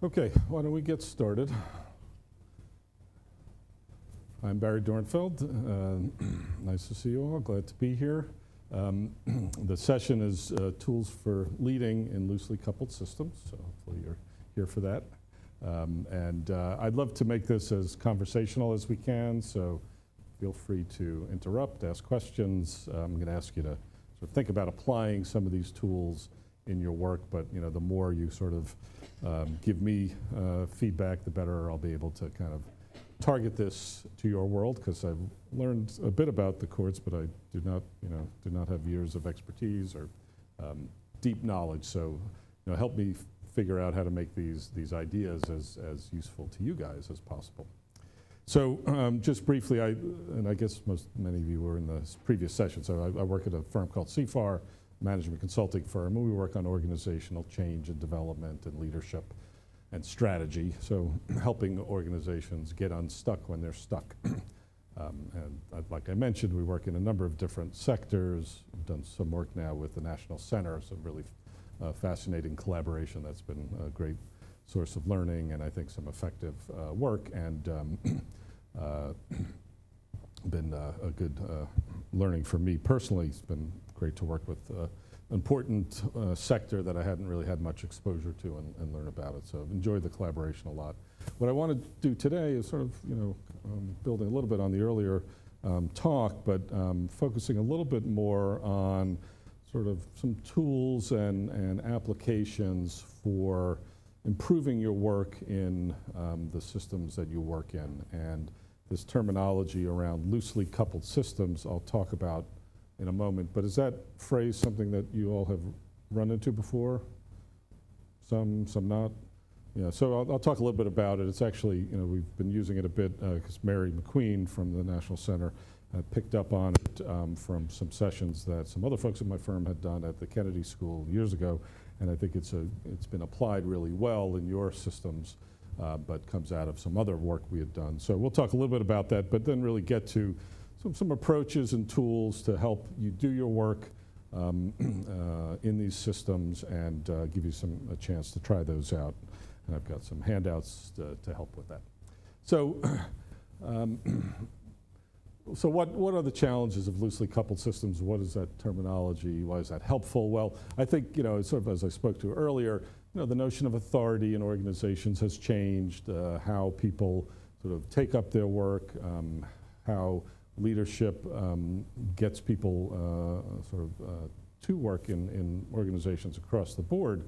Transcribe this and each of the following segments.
Okay, why don't we get started? I'm Barry Dornfeld. Nice to see you all. Glad to be here. The session is Tools for Leading in Loosely Coupled Systems, so hopefully you're here for that. I'd love to make this as conversational as we can, so feel free to interrupt, ask questions. I'm going to ask you to sort of think about applying some of these tools in your work, but the more you sort of give me feedback, the better I'll be able to kind of target this to your world, because I've learned a bit about the courts, but I do not have years of expertise or deep knowledge. So help me figure out how to make these ideas as useful to you guys as possible. So just briefly, and I guess many of you were in the previous session, so I work at a firm called CFAR, management consulting firm, and we work on organizational change and development and leadership and strategy, so helping organizations get unstuck when they're stuck. Like I mentioned, we work in a number of different sectors. We've done some work now with the National Center, some really fascinating collaboration that's been a great source of learning and I think some effective work, and been a good learning for me personally. It's been great to work with an important sector that I hadn't really had much exposure to and learn about it. So I've enjoyed the collaboration a lot. What I want to do today is sort of, building a little bit on the earlier talk, but focusing a little bit more on sort of some tools and applications for improving your work in the systems that you work in. And this terminology around loosely coupled systems I'll talk about in a moment, but is that phrase something that you all have run into before? Some not? Yeah, so I'll talk a little bit about it. It's actually, we've been using it a bit because Mary McQueen from the National Center picked up on it from some sessions that some other folks at my firm had done at the Kennedy School years ago, and I think it's been applied really well in your systems, but comes out of some other work we had done. So we'll talk a little bit about that, but then really get to some approaches and tools to help you do your work in these systems and give you a chance to try those out. And I've got some handouts to help with that. So, so what are the challenges of loosely coupled systems? What is that terminology? Why is that helpful? Well, I think, sort of as I spoke to earlier, the notion of authority in organizations has changed, how people sort of take up their work, how leadership gets people to work in organizations across the board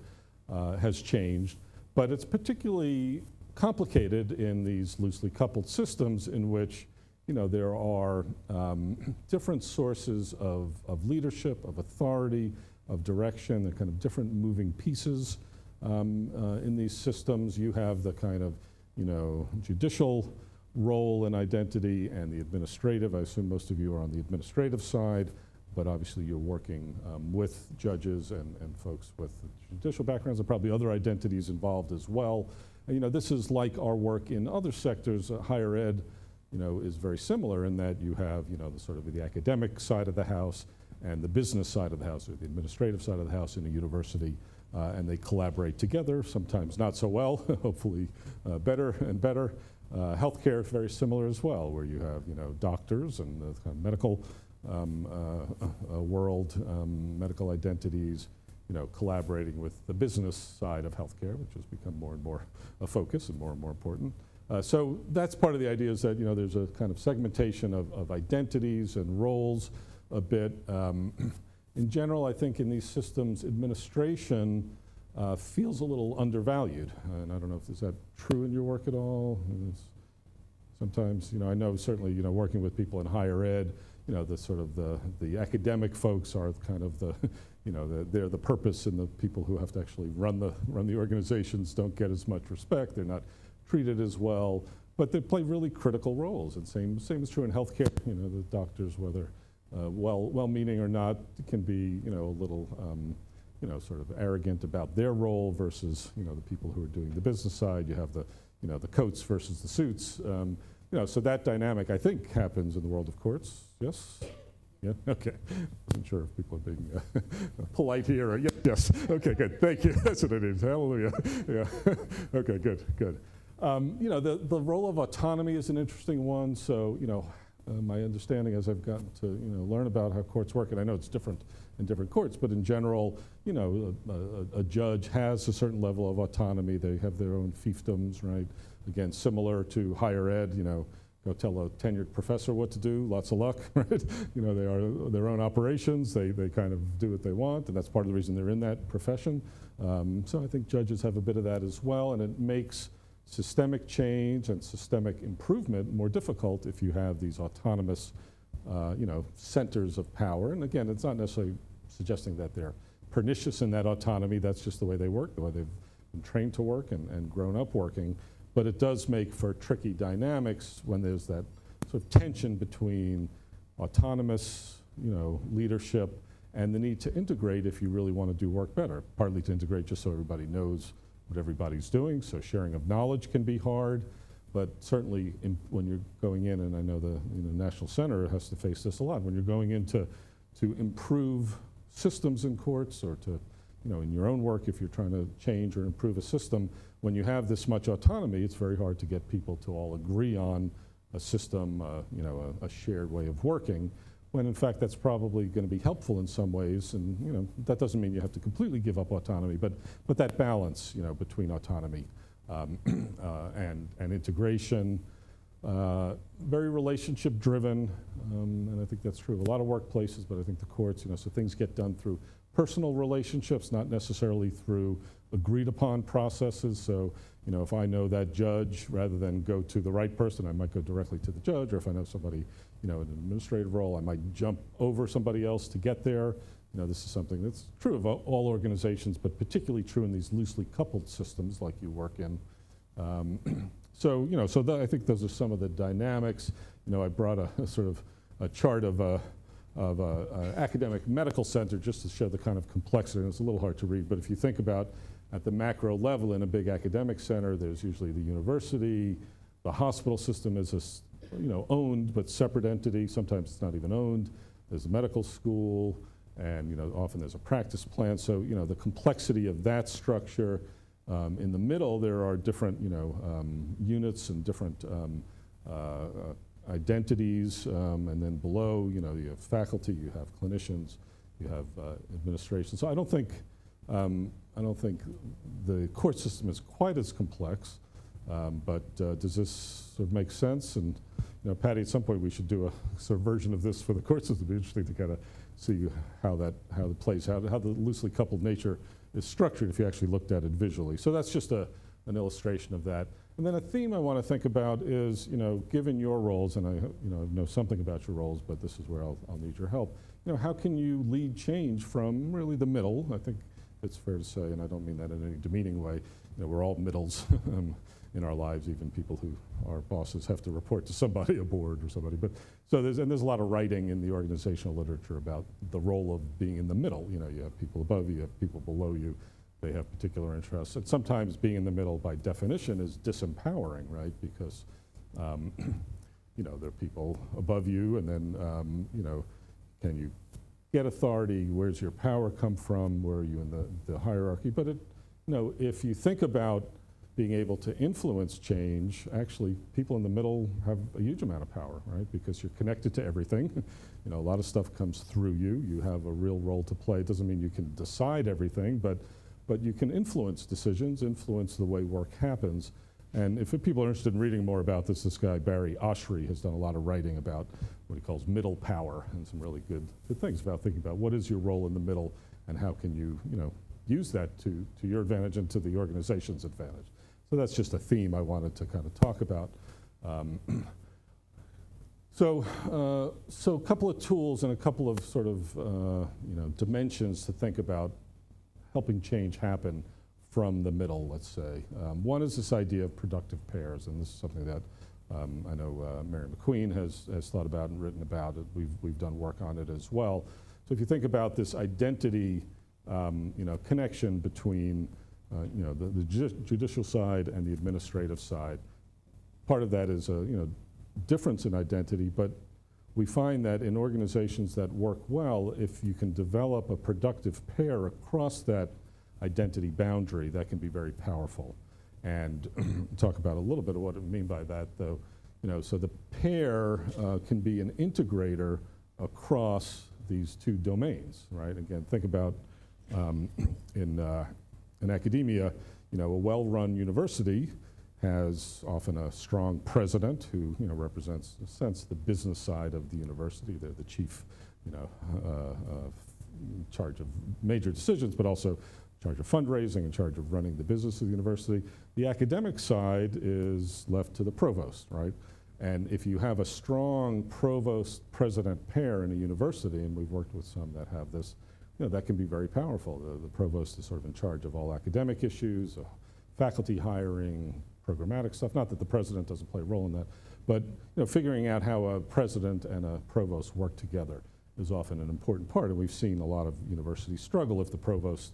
has changed, but it's particularly complicated in these loosely coupled systems in which there are different sources of leadership, of authority, of direction, and kind of different moving pieces in these systems. You have the kind of judicial role and identity and the administrative. I assume most of you are on the administrative side, but obviously you're working with judges and folks with judicial backgrounds and probably other identities involved as well. And, this is like our work in other sectors. Higher ed, is very similar in that you have, the sort of the academic side of the house and the business side of the house, or the administrative side of the house in a university, and they collaborate together, sometimes not so well, hopefully better and better. Healthcare is very similar as well, where you have, doctors and the kind of medical world, medical identities, collaborating with the business side of healthcare, which has become more and more a focus and more important. So that's part of the idea, is that, there's a kind of segmentation of identities and roles a bit. In general, I think in these systems, administration feels a little undervalued. And I don't know if is that true in your work at all? Sometimes, I know certainly, working with people in higher ed, the sort of the academic folks are kind of the, they're the purpose, and the people who have to actually run the organizations don't get as much respect. They're not treated as well, but they play really critical roles. And same is true in healthcare. The doctors, whether well-meaning or not, can be, a little, sort of arrogant about their role versus, the people who are doing the business side. You have the coats versus the suits. So that dynamic, I think, happens in the world of courts. Yes? Yeah, okay. Wasn't sure if people are being polite here. Or, yes, okay, good, thank you. That's what it is, hallelujah. Yeah, okay, good, good. You know, the role of autonomy is an interesting one. So, you know, my understanding as I've gotten to, you know, learn about how courts work, and I know it's different in different courts, but in general, you know, a judge has a certain level of autonomy. They have their own fiefdoms, right? Again, similar to higher ed, you know, go tell a tenured professor what to do, lots of luck, right? You know, they are their own operations. They kind of do what they want, and that's part of the reason they're in that profession. So I think judges have a bit of that as well, and it makes systemic change and systemic improvement more difficult if you have these autonomous, you know, centers of power. And again, it's not necessarily suggesting that they're pernicious in that autonomy. That's just the way they work, the way they've been trained to work and grown up working. But it does make for tricky dynamics when there's that sort of tension between autonomous, you know, leadership and the need to integrate if you really want to do work better. Partly to integrate just so everybody knows what everybody's doing, so sharing of knowledge can be hard, but certainly when you're going in, and I know the National Center has to face this a lot, when you're going in to improve systems in courts or to, you know, in your own work, if you're trying to change or improve a system, when you have this much autonomy, it's very hard to get people to all agree on a system, you know, a shared way of working, when in fact that's probably going to be helpful in some ways. And, you know, that doesn't mean you have to completely give up autonomy, but that balance, you know, between autonomy and integration, very relationship driven, and I think that's true of a lot of workplaces, but I think the courts, you know, so things get done through personal relationships, not necessarily through agreed upon processes. So, you know, if I know that judge, rather than go to the right person, I might go directly to the judge, or if I know somebody, you know, in an administrative role, I might jump over somebody else to get there. You know, this is something that's true of all organizations, but particularly true in these loosely coupled systems like you work in. So, you know, so I think those are some of the dynamics. You know, I brought a sort of a chart of a academic medical center just to show the kind of complexity, and it's a little hard to read, but if you think about at the macro level in a big academic center, there's usually the university, the hospital system is a, you know, owned but separate entity, sometimes it's not even owned, there's a medical school, and, you know, often there's a practice plan, so, you know, the complexity of that structure. In the middle, there are different, you know, units and different identities, and then below, you know, you have faculty, you have clinicians, you have administration. So I don't think the court system is quite as complex, but does this sort of make sense? And, you know, Patty, at some point we should do a sort of version of this for the court system. It'd be interesting to kind of see how it plays out, how the loosely coupled nature is structured if you actually looked at it visually. So that's just an illustration of that. And then a theme I want to think about is, you know, given your roles, and I know something about your roles, but this is where I'll need your help. You know, how can you lead change from really the middle? I think it's fair to say, and I don't mean that in any demeaning way, you know, we're all middles in our lives, even people who our bosses have to report to somebody, a board or somebody. But so there's a lot of writing in the organizational literature about the role of being in the middle. You know, you have people above you, you have people below you. They have particular interests. And sometimes being in the middle, by definition, is disempowering, right? Because, you know, there are people above you, and then, you know, can you get authority? Where's your power come from? Where are you in the hierarchy? But, you know, if you think about being able to influence change, actually, people in the middle have a huge amount of power, right? Because you're connected to everything. You know, a lot of stuff comes through you. You have a real role to play. It doesn't mean you can decide everything, but you can influence decisions, influence the way work happens. And if people are interested in reading more about this guy, Barry Oshry, has done a lot of writing about what he calls middle power, and some really good things about thinking about what is your role in the middle and how can you, you know, use that to your advantage and to the organization's advantage. So that's just a theme I wanted to kind of talk about. So a couple of tools and a couple of sort of, you know, dimensions to think about helping change happen from the middle, let's say. One is this idea of productive pairs, and this is something that I know Mary McQueen has thought about and written about it. We've done work on it as well. So if you think about this identity, you know, connection between you know, the judicial side and the administrative side, part of that is a, you know, difference in identity, but we find that in organizations that work well, if you can develop a productive pair across that identity boundary, that can be very powerful. And talk about a little bit of what I mean by that, though. So the pair can be an integrator across these two domains, right? Again, think about in academia, a well-run university has often a strong president who represents, in a sense, the business side of the university. They're the chief, in charge of major decisions, but also in charge of fundraising, in charge of running the business of the university. The academic side is left to the provost, right? And if you have a strong provost-president pair in a university, and we've worked with some that have this, that can be very powerful. The provost is sort of in charge of all academic issues, faculty hiring, programmatic stuff. Not that the president doesn't play a role in that, but figuring out how a president and a provost work together is often an important part. And we've seen a lot of universities struggle if the provost,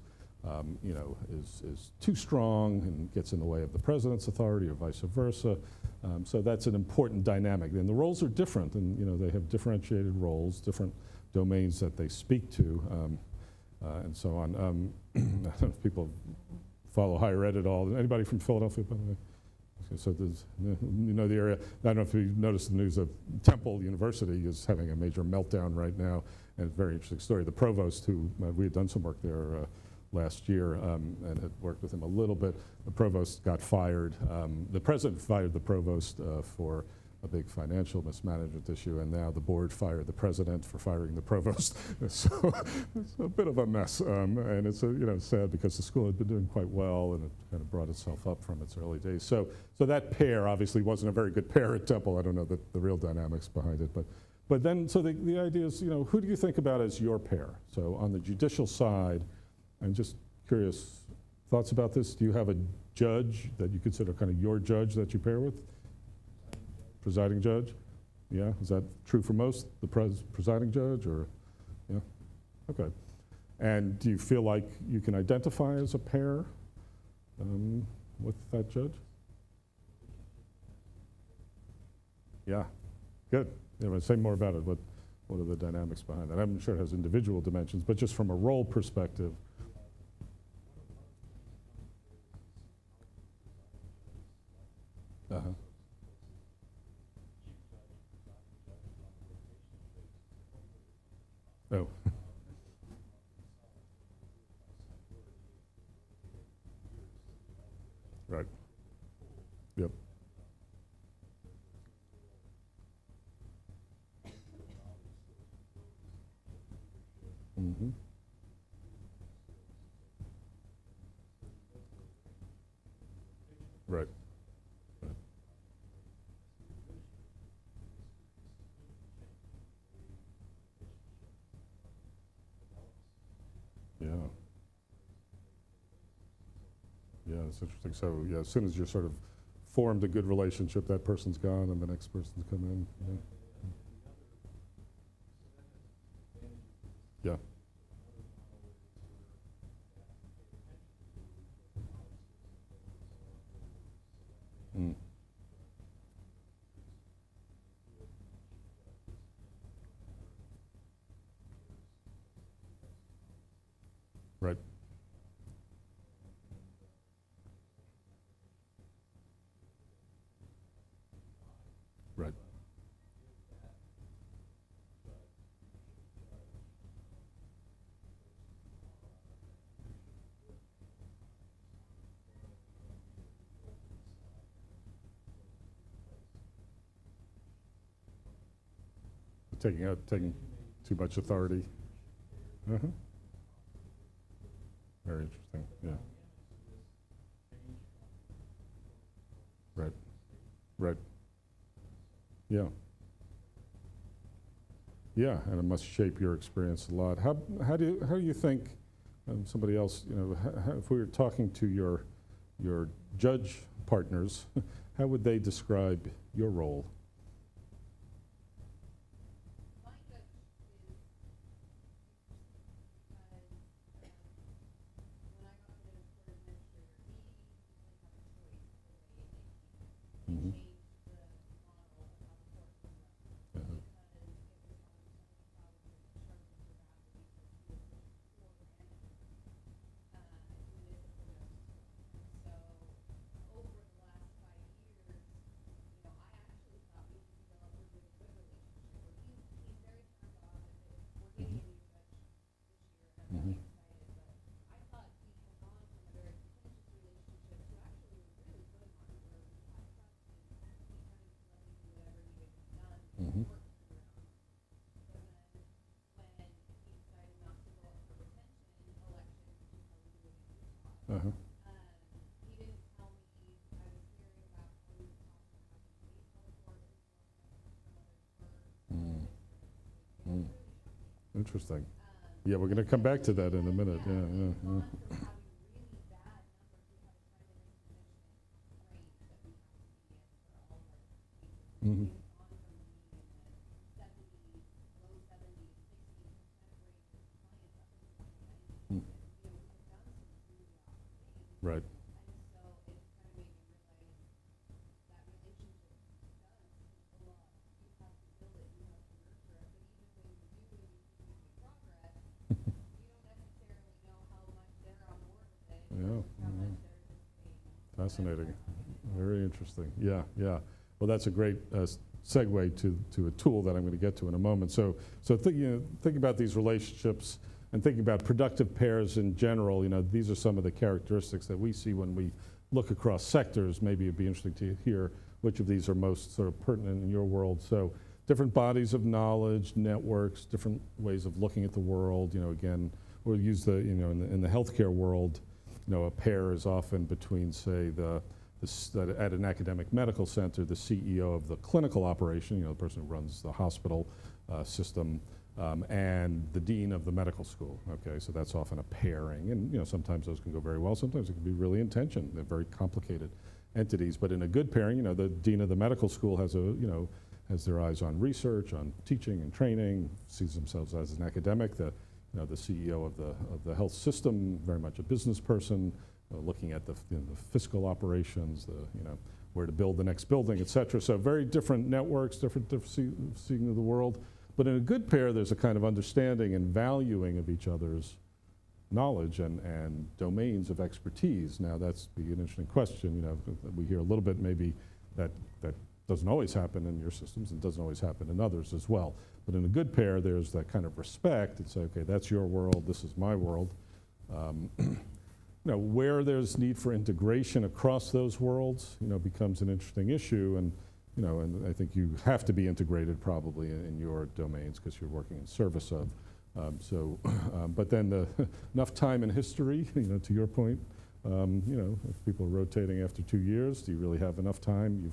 is too strong and gets in the way of the president's authority, or vice versa. So that's an important dynamic. And the roles are different, and they have differentiated roles, different domains that they speak to, and so on. I don't know if people follow higher ed at all. Anybody from Philadelphia, by the way? So there's, the area. I don't know if you noticed the news of Temple University is having a major meltdown right now, and it's a very interesting story. The provost, who we had done some work there last year and had worked with him a little bit, the provost got fired. The president fired the provost for a big financial mismanagement issue, and now the board fired the president for firing the provost. So it's a bit of a mess, and it's sad because the school had been doing quite well, and it kind of brought itself up from its early days. So that pair obviously wasn't a very good pair at Temple. I don't know the real dynamics behind it, but then so the idea is, who do you think about as your pair? So on the judicial side, I'm just curious, thoughts about this? Do you have a judge that you consider kind of your judge that you pair with? Presiding judge? Yeah, is that true for most, the presiding judge, or, yeah? Okay. And do you feel like you can identify as a pair with that judge? Yeah, good. Say more about it. What are the dynamics behind that? I'm sure it has individual dimensions, but just from a role perspective. Uh-huh. Oh. Right. Yep. Mm-hmm. Right. Right. Yeah. Yeah, it's interesting. So, yeah, as soon as you're sort of formed a good relationship, that person's gone and the next person's come in. Yeah. Yeah. Mm. Right. Right. Taking too much authority. Uh-huh. Very interesting. Yeah. Right. Right. Yeah. Yeah, and it must shape your experience a lot. How do you think somebody else, if we were talking to your judge partners, how would they describe your role? Mm-hmm. Uh-huh. He didn't tell me. I was hearing about how he was talking about Mm. some Mm. other Interesting. Yeah, we're going to come back to that in a minute. Yeah, yeah, yeah. Mm-hmm. Mm. Right. Yeah. Mhm. Fascinating. Very interesting. Yeah, yeah. Well, that's a great segue to a tool that I'm going to get to in a moment. So think about these relationships and thinking about productive pairs in general. These are some of the characteristics that we see when we look across sectors. Maybe it'd be interesting to hear which of these are most sort of pertinent in your world. So different bodies of knowledge, networks, different ways of looking at the world. Again, we'll use in the healthcare world. A pair is often between, say, at an academic medical center, the CEO of the clinical operation, the person who runs the hospital system, and the dean of the medical school. Okay, so that's often a pairing, and sometimes those can go very well. Sometimes it can be really in tension. They're very complicated entities. But in a good pairing, the dean of the medical school has has their eyes on research, on teaching and training, sees themselves as an academic. The CEO of the health system, very much a business person, looking at the fiscal operations, where to build the next building, et cetera. So very different networks, different seeing of the world. But in a good pair, there's a kind of understanding and valuing of each other's knowledge and domains of expertise. Now, that's be an interesting question. We hear a little bit maybe that doesn't always happen in your systems and doesn't always happen in others as well. But in a good pair, there's that kind of respect and say, okay, that's your world, this is my world. Where there's need for integration across those worlds, becomes an interesting issue. And I think you have to be integrated probably in your domains because you're working in service of. But then enough time in history, to your point, if people are rotating after 2 years, do you really have enough time?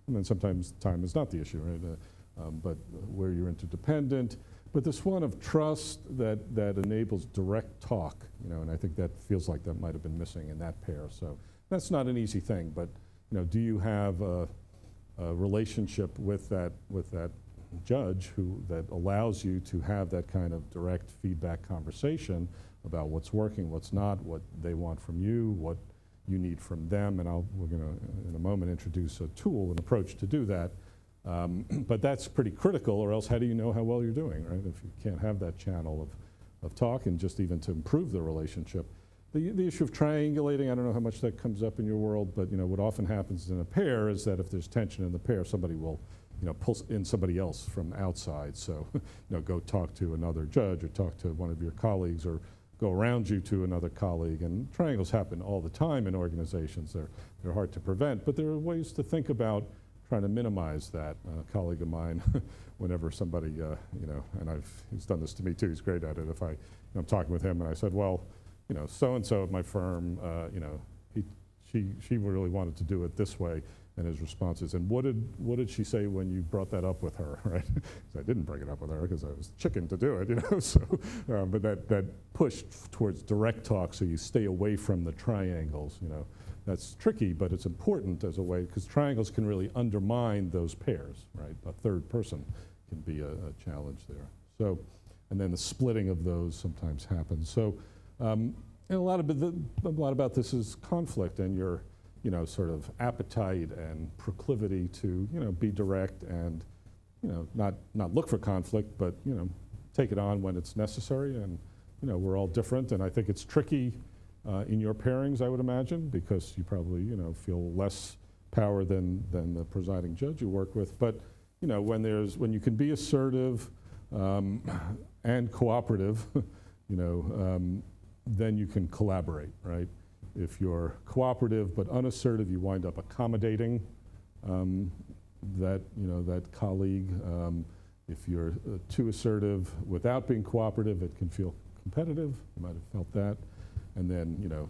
And then sometimes time is not the issue, right? But where you're interdependent. But this one of trust that enables direct talk, and I think that feels like that might have been missing in that pair. So that's not an easy thing, but do you have a relationship with that judge that allows you to have that kind of direct feedback conversation about what's working, what's not, what they want from you, what you need from them, and we're going to, in a moment, introduce a tool, an approach to do that. But that's pretty critical, or else how do you know how well you're doing, right? If you can't have that channel of talk and just even to improve the relationship. The issue of triangulating, I don't know how much that comes up in your world, but what often happens in a pair is that if there's tension in the pair, somebody will pull in somebody else from outside. So go talk to another judge or talk to one of your colleagues or go around you to another colleague. And triangles happen all the time in organizations. They're hard to prevent, but there are ways to think about trying to minimize that. A colleague of mine, whenever somebody, and he's done this to me too, he's great at it. If I'm talking with him and I said, well, so-and-so at my firm, she really wanted to do it this way. And his response is, and what did she say when you brought that up with her, right? I didn't bring it up with her because I was chicken to do it, So, but that push towards direct talk, so you stay away from the triangles, that's tricky, but it's important as a way, because triangles can really undermine those pairs, right? A third person can be a challenge there. So, and then the splitting of those sometimes happens. So, and a lot about this is conflict and your sort of appetite and proclivity to, be direct and, not look for conflict, but, take it on when it's necessary. And, we're all different. And I think it's tricky in your pairings, I would imagine, because you probably, feel less power than the presiding judge you work with. But, when you can be assertive and cooperative, then you can collaborate, right? If you're cooperative but unassertive, you wind up accommodating that colleague. If you're too assertive without being cooperative, it can feel competitive. You might have felt that. and then, you know,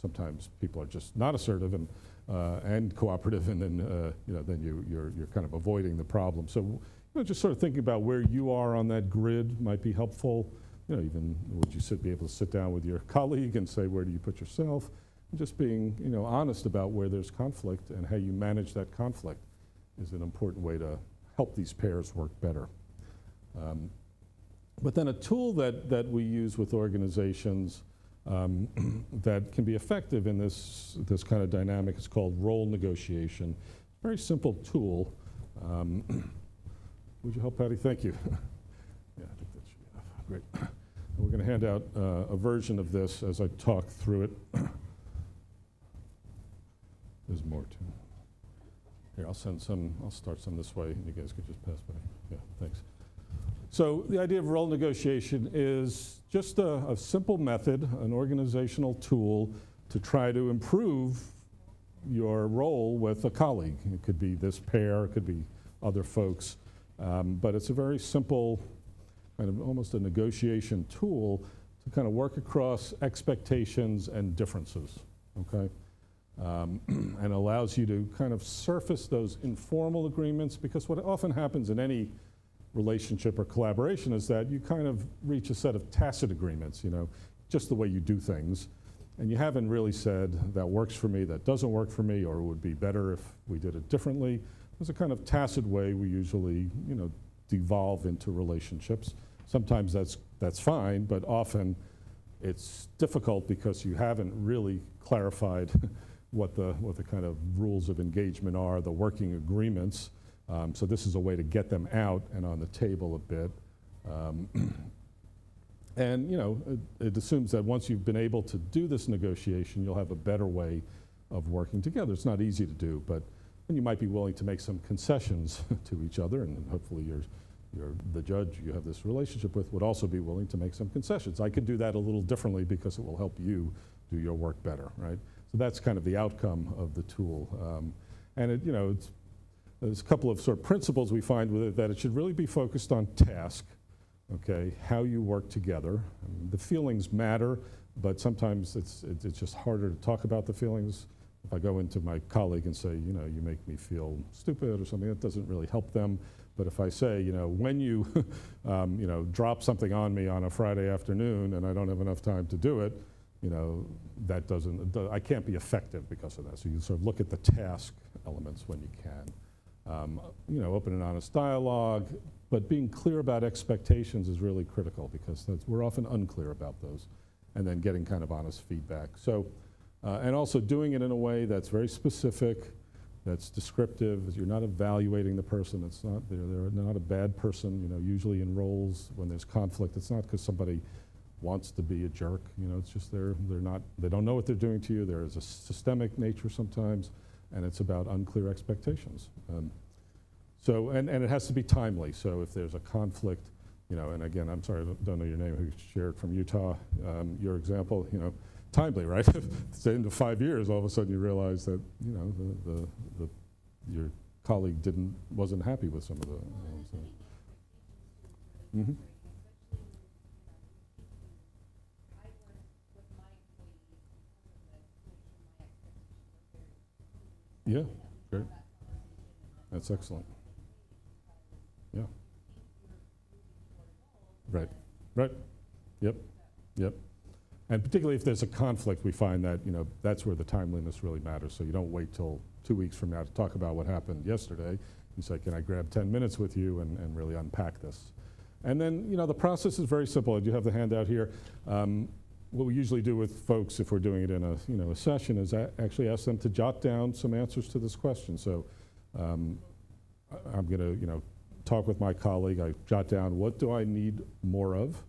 sometimes people are just not assertive and cooperative, and then, you know, then you're kind of avoiding the problem. So, you know, just sort of thinking about where you are on that grid might be helpful. You know, even would you be able to sit down with your colleague and say, where do you put yourself? And just being, you know, honest about where there's conflict and how you manage that conflict is an important way to help these pairs work better. But then a tool that we use with organizations that can be effective in this kind of dynamic is called role negotiation. Very simple tool. Would you help, Patty? Thank you. Yeah, I think that should be enough. Great. And we're going to hand out a version of this as I talk through it. There's more too. Here, I'll start some this way, and you guys could just pass by. Yeah, thanks. So the idea of role negotiation is just a simple method, an organizational tool to try to improve your role with a colleague. It could be this pair, it could be other folks, but it's a very simple, kind of almost a negotiation tool to kind of work across expectations and differences, okay? And allows you to kind of surface those informal agreements, because what often happens in any relationship or collaboration is that you kind of reach a set of tacit agreements, you know, just the way you do things. And you haven't really said, that works for me, that doesn't work for me, or it would be better if we did it differently. There's a kind of tacit way we usually, you know, devolve into relationships. Sometimes that's fine, but often it's difficult because you haven't really clarified what the kind of rules of engagement are, the working agreements. So this is a way to get them out and on the table a bit. And you know, it assumes that once you've been able to do this negotiation, you'll have a better way of working together. It's not easy to do, but and you might be willing to make some concessions to each other, and hopefully the judge you have this relationship with would also be willing to make some concessions. I could do that a little differently because it will help you do your work better, right? So that's kind of the outcome of the tool. And it, you know, there's a couple of sort of principles we find with it, that it should really be focused on task, okay, how you work together. I mean, the feelings matter, but sometimes it's just harder to talk about the feelings. If I go into my colleague and say, you know, you make me feel stupid or something, that doesn't really help them. But if I say, you know, when you, you know, drop something on me on a Friday afternoon and I don't have enough time to do it, you know, that doesn't, I can't be effective because of that. So you sort of look at the task elements when you can. You know, open and honest dialogue, but being clear about expectations is really critical, because we're often unclear about those, and then getting kind of honest feedback. So, and also doing it in a way that's very specific, that's descriptive. You're not evaluating the person. It's not, they're not a bad person. You know, usually in roles when there's conflict, it's not because somebody wants to be a jerk. You know, it's just they don't know what they're doing to you. There is a systemic nature sometimes, and it's about unclear expectations. So, and it has to be timely. So if there's a conflict, you know, and again, I'm sorry, I don't know your name, who shared from Utah, your example, you know, timely, right? If it's the end of 5 years, all of a sudden you realize that, you know, your colleague wasn't happy with some of the. Mm-hmm. Yeah, great. That's excellent. Yeah. Right, right. Yep, yep. And particularly if there's a conflict, we find that, you know, that's where the timeliness really matters. So you don't wait till 2 weeks from now to talk about what happened yesterday. You say, can I grab 10 minutes with you and really unpack this? And then, you know, the process is very simple. I do have the handout here. What we usually do with folks, if we're doing it in a session, is actually ask them to jot down some answers to this question. So I'm going to, talk with my colleague. I jot down, what do I need more of?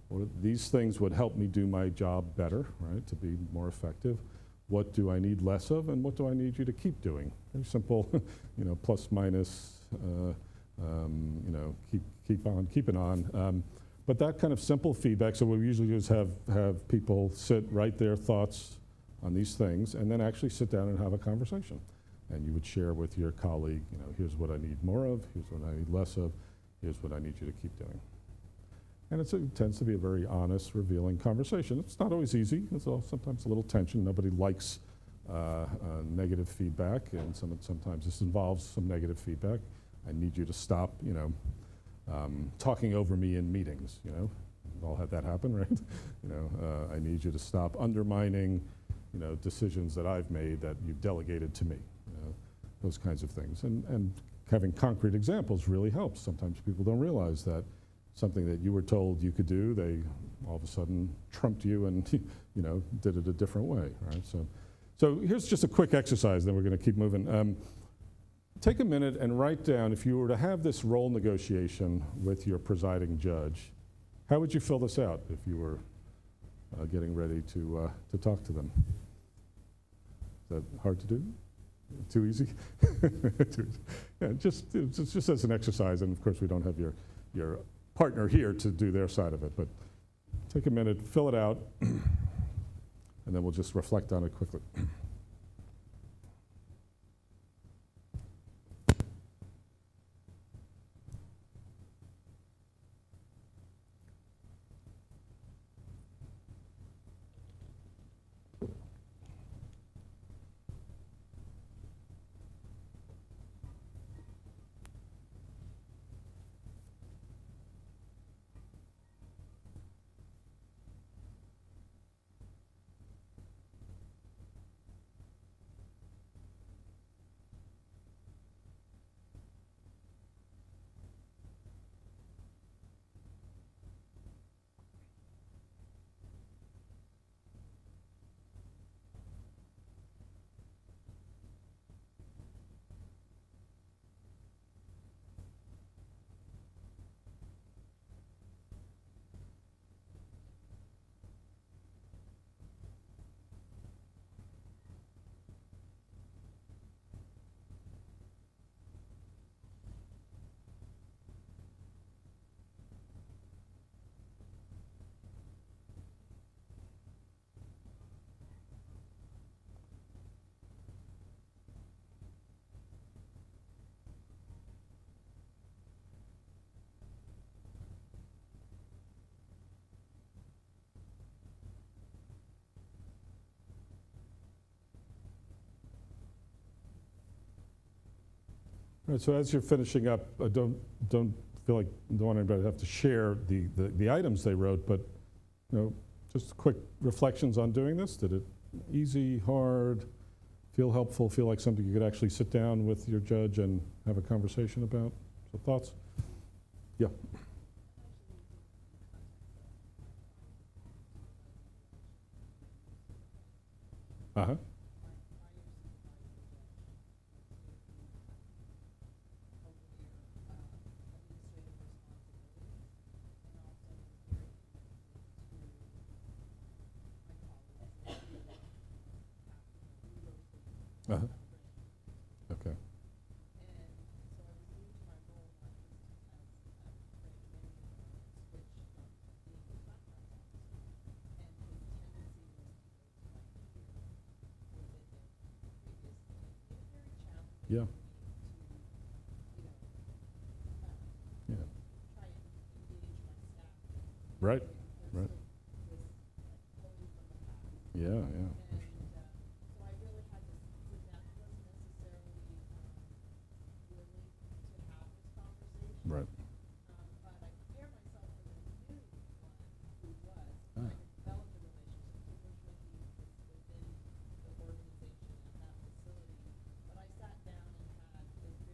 Or these things would help me do my job better, right, to be more effective. What do I need less of, and what do I need you to keep doing? Very simple, plus, minus, keep on keeping on. But that kind of simple feedback, so what we usually do is have people write their thoughts on these things, and then actually sit down and have a conversation. And you would share with your colleague, here's what I need more of, here's what I need less of, here's what I need you to keep doing. And it tends to be a very honest, revealing conversation. It's not always easy. There's sometimes a little tension. Nobody likes negative feedback, and sometimes this involves some negative feedback. I need you to stop, talking over me in meetings, We've all had that happen, right? I need you to stop undermining, decisions that I've made that you've delegated to me, those kinds of things. And having concrete examples really helps. Sometimes people don't realize that something that you were told you could do, they all of a sudden trumped you and, did it a different way, right? So here's just a quick exercise, then we're going to keep moving. Take a minute and write down, if you were to have this role negotiation with your presiding judge, how would you fill this out if you were getting ready to talk to them? Is that hard to do? Too easy? Yeah, just as an exercise, and of course we don't have your partner here to do their side of it, but take a minute, fill it out, and then we'll just reflect on it quickly. All right, so as you're finishing up, don't want anybody to have to share the items they wrote, but just quick reflections on doing this. Did it easy, hard, feel helpful, feel like something you could actually sit down with your judge and have a conversation about? So thoughts? Yeah. Uh-huh. Uh-huh. Okay. Yeah. Yeah. Right. Right. Yeah. Yeah. Right. Ah.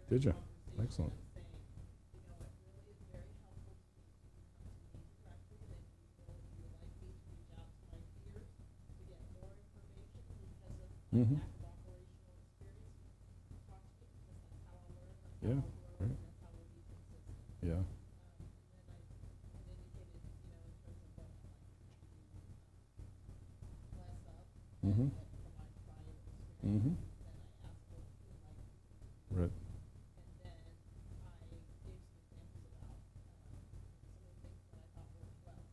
Did you? Excellent. Mm-hmm. Yeah. Right. Yeah. Mm-hmm. Mm-hmm. Right.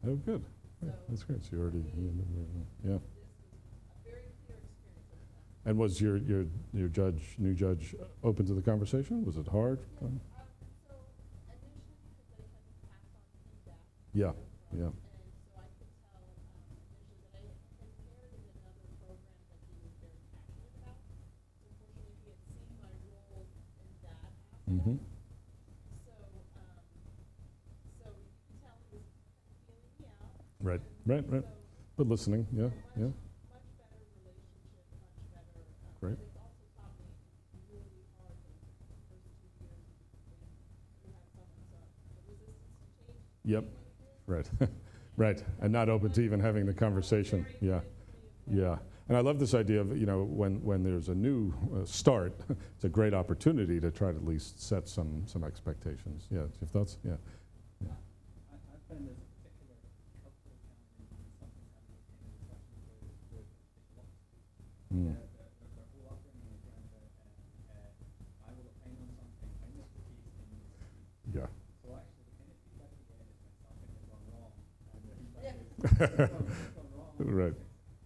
Oh, good. Right. That's great. So you already, yeah. And was your new judge, open to the conversation? Was it hard? Yeah. Yeah. And so I could tell initially that I had inherited another program that he was very passionate about. So unfortunately, he had seen my role in that aspect. Mm-hmm. So you can tell he was kind of feeling me out. Right, And right, right. so But listening, yeah, yeah, much better relationship, much better. Great. But it's also taught me really hard the first 2 years when you have someone, so the resistance to change. Yep. Right, right, and not open to even having the conversation. Yeah, yeah. And I love this idea of, you know, when there's a new start, it's a great opportunity to try to at least set some expectations. Yeah, your thoughts? Yeah. I find this particular helpful challenge when something's happening in discussion with Mm. their whole upbringing is around I will opine on something, I'm expertise in this field. Yeah. So actually the kind of feedback you get is when something has gone wrong, and the feedback is gone wrong. Right,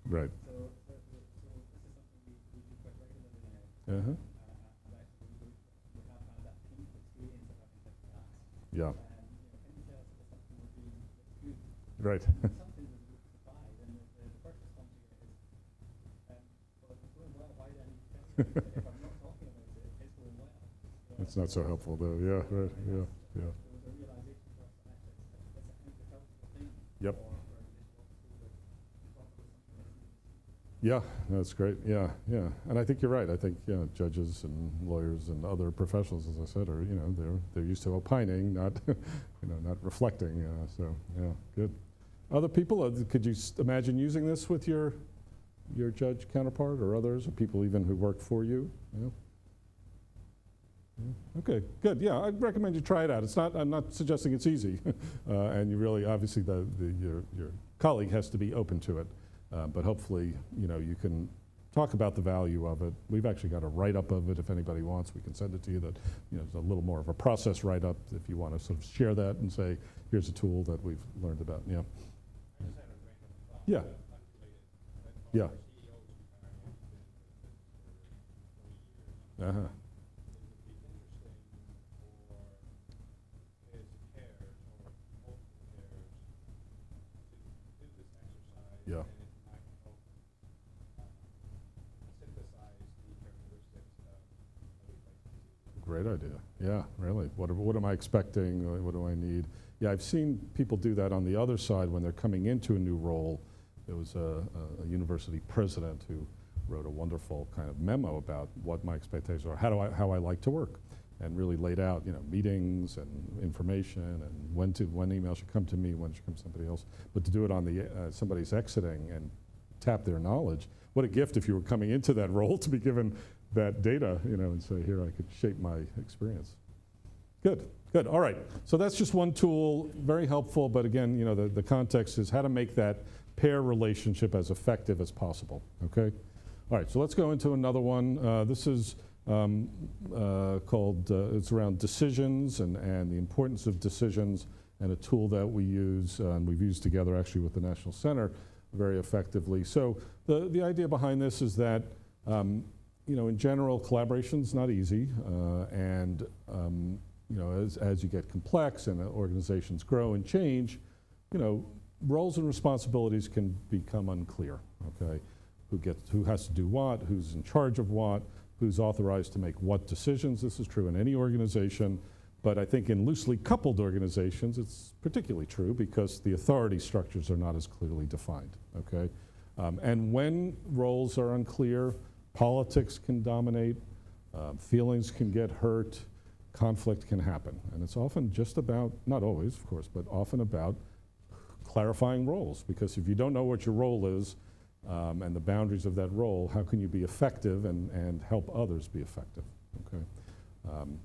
right. So this is something we do quite regularly now. Uh-huh. And actually we have had that painful experience of having to ask. Yeah. Can you tell us if something we're doing that's good? Right. And something that we survive, and the first response you get is, well, if it's going well, why do I need to tell you? If I'm not talking about it, it's going well. It's not so helpful, though. Yeah, right. Yeah, yeah. There was a realization for us that actually it's a kind of helpful thing. Yep. Or just walk through it and talk about something that's easy. Yeah, that's great. Yeah, yeah. And I think you're right. I think, yeah, judges and lawyers and other professionals, as I said, are, you know, they're used to opining, not, not reflecting. So, yeah, good. Other people, could you imagine using this with your judge counterpart or others, or people even who work for you? Yeah. Yeah. Okay, good. Yeah, I'd recommend you try it out. I'm not suggesting it's easy, and you really, obviously, your colleague has to be open to it. But hopefully, you can talk about the value of it. We've actually got a write-up of it. If anybody wants, we can send it to you. That it's a little more of a process write-up if you want to sort of share that and say, here's a tool that we've learned about. Yeah. Yeah. Yeah. Uh-huh. Yeah. Great idea. Yeah, really. What am I expecting? What do I need? Yeah, I've seen people do that on the other side when they're coming into a new role. There was a university president who wrote a wonderful kind of memo about what my expectations are, how I like to work, and really laid out, meetings and information and when email should come to me, when it should come to somebody else. But to do it on the somebody's exiting and tap their knowledge, what a gift if you were coming into that role to be given that data, and say, here, I could shape my experience. Good, good, all right. So that's just one tool, very helpful, but again, the context is how to make that pair relationship as effective as possible, okay? All right, so let's go into another one. This is called, it's around decisions and the importance of decisions, and a tool that we use, and we've used together actually with the National Center very effectively. So the idea behind this is that in general, collaboration's not easy, and as you get complex and organizations grow and change, roles and responsibilities can become unclear. Okay, who has to do what, who's in charge of what, who's authorized to make what decisions. This is true in any organization, but I think in loosely coupled organizations, it's particularly true because the authority structures are not as clearly defined. Okay, and when roles are unclear, politics can dominate, feelings can get hurt, conflict can happen. And it's often just about, not always, of course, but often about clarifying roles. Because if you don't know what your role is and the boundaries of that role, how can you be effective and help others be effective? Okay.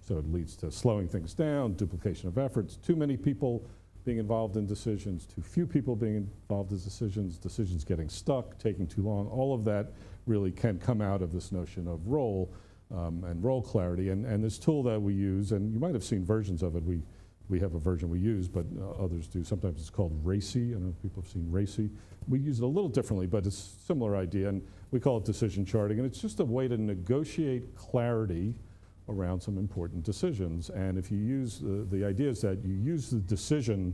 So it leads to slowing things down, duplication of efforts, too many people being involved in decisions, too few people being involved in decisions getting stuck, taking too long. All of that really can come out of this notion of role and role clarity. And this tool that we use, and you might have seen versions of it, we have a version we use, but others do. Sometimes it's called RACI. I don't know if people have seen RACI. We use it a little differently, but it's a similar idea, and we call it decision charting. And it's just a way to negotiate clarity around some important decisions. And if you use, the idea is that you use the decision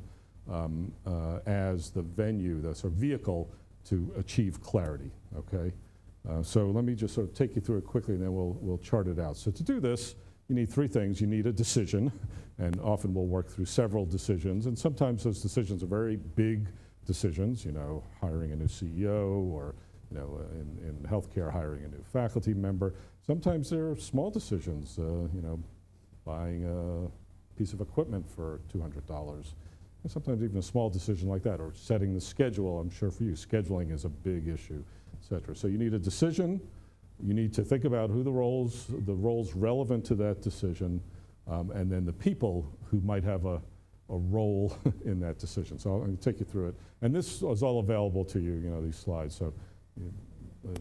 as the venue, the sort of vehicle to achieve clarity, okay? So let me just sort of take you through it quickly, and then we'll chart it out. So to do this, you need three things. You need a decision, and often we'll work through several decisions, and sometimes those decisions are very big decisions, you know, hiring a new CEO, or, you know, in healthcare, hiring a new faculty member. Sometimes there are small decisions, you know, buying a piece of equipment for $200. And sometimes even a small decision like that, or setting the schedule. I'm sure for you, scheduling is a big issue, et cetera. So you need a decision. You need to think about who the roles relevant to that decision, and then the people who might have a role in that decision. So I'm going to take you through it. And this is all available to you, you know, these slides. So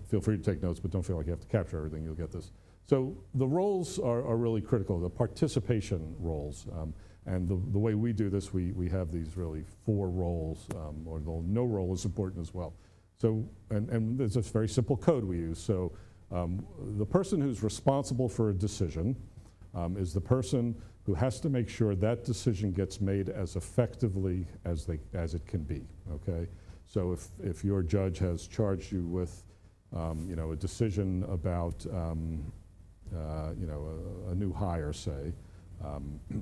feel free to take notes, but don't feel like you have to capture everything. You'll get this. So the roles are really critical, the participation roles. And the way we do this, we have these really 4 roles, or no role is important as well. So, and there's this very simple code we use. So the person who's responsible for a decision is the person who has to make sure that decision gets made as effectively as it can be, okay? So if your judge has charged you with, you know, a decision about, you know, a new hire, say,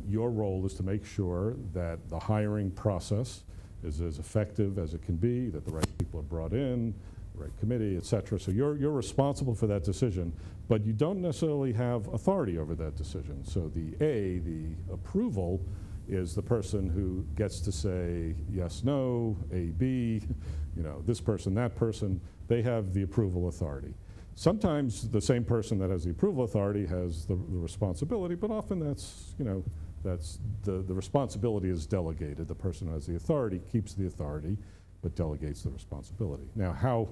your role is to make sure that the hiring process is as effective as it can be, that the right people are brought in, the right committee, et cetera. So you're responsible for that decision, but you don't necessarily have authority over that decision. So the approval, is the person who gets to say yes, no, A, B, you know, this person, that person, they have the approval authority. Sometimes the same person that has the approval authority has the responsibility, but often that's, you know, that's the responsibility is delegated. The person who has the authority keeps the authority, but delegates the responsibility. Now, how,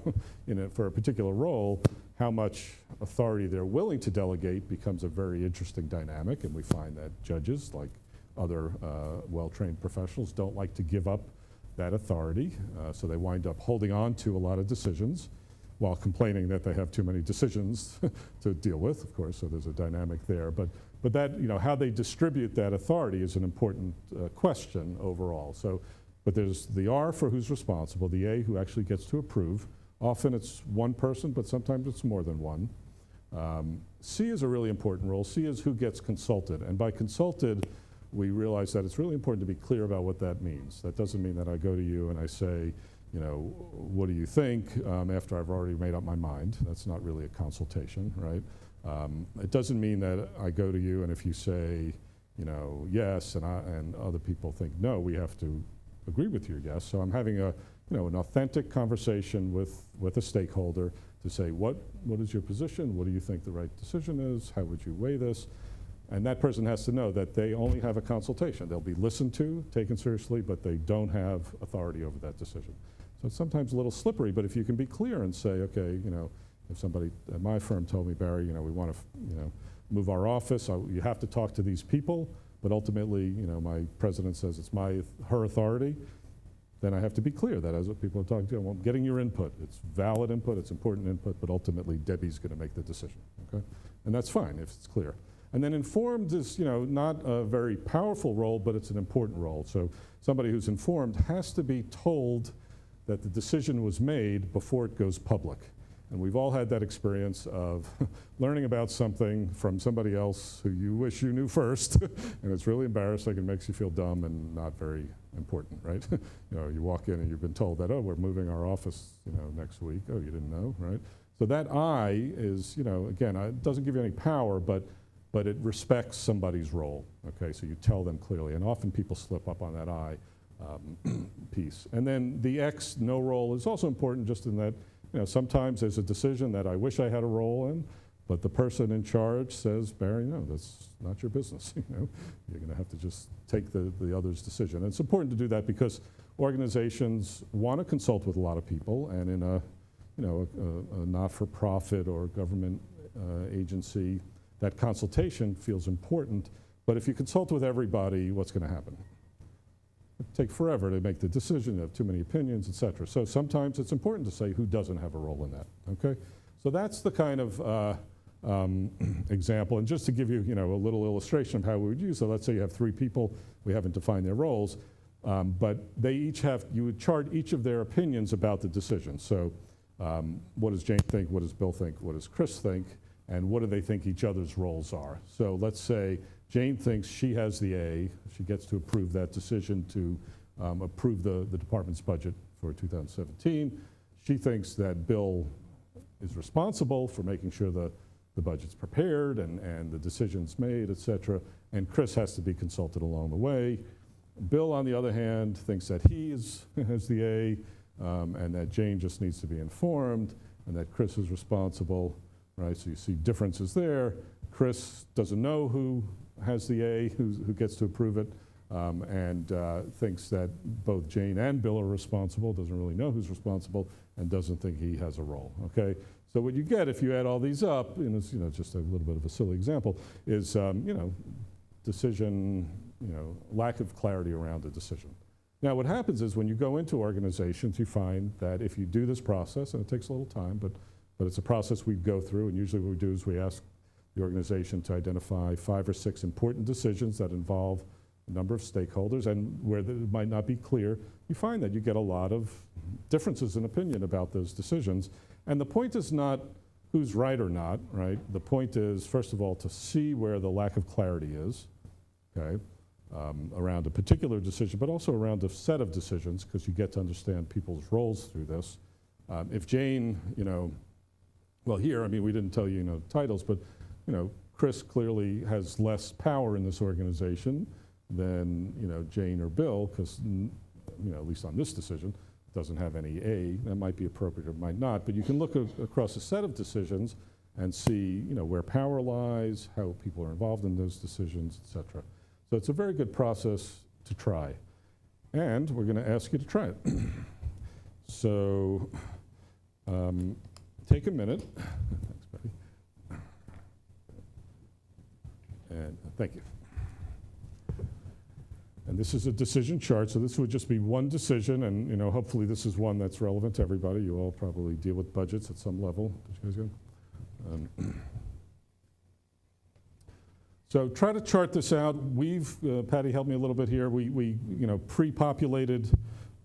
for a particular role, how much authority they're willing to delegate becomes a very interesting dynamic, and we find that judges, like other well-trained professionals, don't like to give up that authority, so they wind up holding on to a lot of decisions while complaining that they have too many decisions to deal with, of course, so there's a dynamic there. But that, you know, how they distribute that authority is an important question overall. So, but there's the R for who's responsible, the A who actually gets to approve. Often it's one person, but sometimes it's more than one. C is a really important role. C is who gets consulted, and by consulted, we realize that it's really important to be clear about what that means. That doesn't mean that I go to you and I say, you know, what do you think, after I've already made up my mind. That's not really a consultation, right? It doesn't mean that I go to you and if you say, you know, yes, and other people think no, we have to agree with your yes. So I'm having a, you know, an authentic conversation with a stakeholder to say, what is your position? What do you think the right decision is? How would you weigh this? And that person has to know that they only have a consultation. They'll be listened to, taken seriously, but they don't have authority over that decision. So it's sometimes a little slippery, but if you can be clear and say, okay, you know, if somebody at my firm told me, Barry, you know, we want to, you know, move our office, you have to talk to these people, but ultimately, you know, my president says it's her authority, then I have to be clear that as what people are talking to, I'm getting your input. It's valid input, it's important input, but ultimately Debbie's going to make the decision, okay? And that's fine if it's clear. And then informed is, you know, not a very powerful role, but it's an important role. So somebody who's informed has to be told that the decision was made before it goes public. And we've all had that experience of learning about something from somebody else who you wish you knew first, and it's really embarrassing and makes you feel dumb and not very important, right? You know, you walk in and you've been told that, oh, we're moving our office, you know, next week. Oh, you didn't know, right? So that I is, you know, again, it doesn't give you any power, but it respects somebody's role, okay? So you tell them clearly, and often people slip up on that I piece. And then the X, no role, is also important just in that, you know, sometimes there's a decision that I wish I had a role in, but the person in charge says, Barry, no, that's not your business, you know? You're gonna have to just take the other's decision. And it's important to do that because organizations want to consult with a lot of people, and in a, you know, a not-for-profit or government agency, that consultation feels important, but if you consult with everybody, what's going to happen? It'll take forever to make the decision, you have too many opinions, et cetera. So sometimes it's important to say who doesn't have a role in that, okay? So that's the kind of example, and just to give you, you know, a little illustration of how we would use it, let's say you have 3 people, we haven't defined their roles. But they each have, you would chart each of their opinions about the decision. So what does Jane think? What does Bill think? What does Chris think? And what do they think each other's roles are? So let's say Jane thinks she has the A. She gets to approve that decision to approve the department's budget for 2017. She thinks that Bill is responsible for making sure the budget's prepared and the decisions made, et cetera. And Chris has to be consulted along the way. Bill, on the other hand, thinks that he has the A, and that Jane just needs to be informed, and that Chris is responsible, right? So you see differences there. Chris doesn't know who has the A, who gets to approve it, and thinks that both Jane and Bill are responsible, doesn't really know who's responsible, and doesn't think he has a role, okay? So what you get if you add all these up, and it's just a little bit of a silly example, is decision, lack of clarity around the decision. Now what happens is when you go into organizations, you find that if you do this process, and it takes a little time, but it's a process we go through, and usually what we do is we ask the organization to identify 5 or 6 important decisions that involve a number of stakeholders, and where it might not be clear, you find that you get a lot of differences in opinion about those decisions. And the point is not who's right or not, right? The point is, first of all, to see where the lack of clarity is, okay, around a particular decision, but also around a set of decisions, because you get to understand people's roles through this. If Jane, well here, I mean, we didn't tell you, titles, but, Chris clearly has less power in this organization than, Jane or Bill, because, at least on this decision, doesn't have any A. That might be appropriate or might not, but you can look across a set of decisions and see, where power lies, how people are involved in those decisions, et cetera. So it's a very good process to try. And we're going to ask you to try it. So take a minute. Thanks, Betty. And thank you. And this is a decision chart, so this would just be one decision, and hopefully this is one that's relevant to everybody. You all probably deal with budgets at some level. Did you guys go? So try to chart this out. We've, Patty helped me a little bit here. We pre-populated,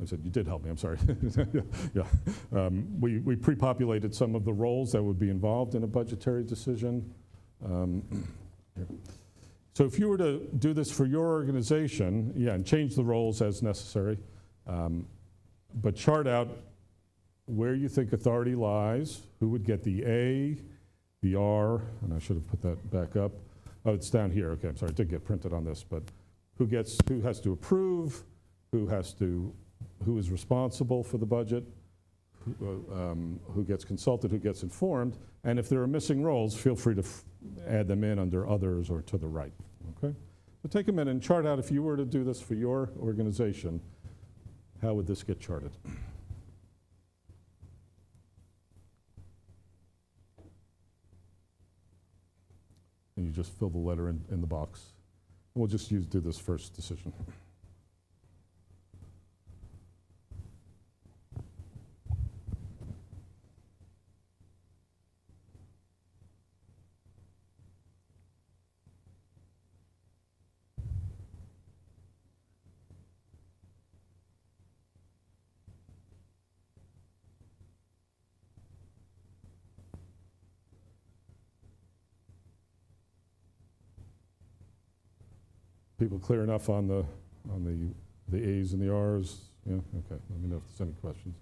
I said you did help me, I'm sorry. Yeah. We pre-populated some of the roles that would be involved in a budgetary decision. Here. So if you were to do this for your organization, and change the roles as necessary, but chart out where you think authority lies, who would get the A, the R, and I should have put that back up. Oh, it's down here. Okay, I'm sorry, it did get printed on this, but who has to approve, who is responsible for the budget, who gets consulted, who gets informed, and if there are missing roles, feel free to add them in under others or to the right, okay? So take a minute and chart out, if you were to do this for your organization, how would this get charted? And you just fill the letter in the box. We'll just do this first decision. People clear enough on the A's and the R's? Yeah, okay, let me know if there's any questions.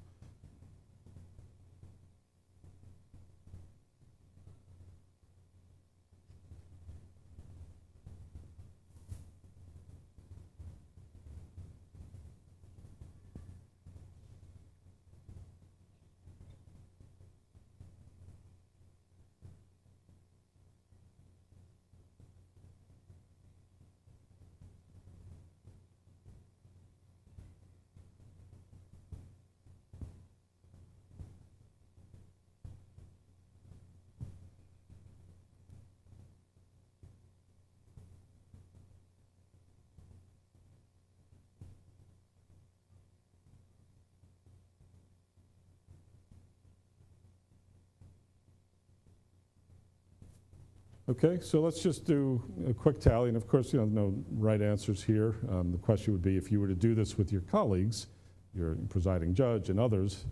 Okay, so let's just do a quick tally, and of course, no right answers here. The question would be, if you were to do this with your colleagues, your presiding judge and others,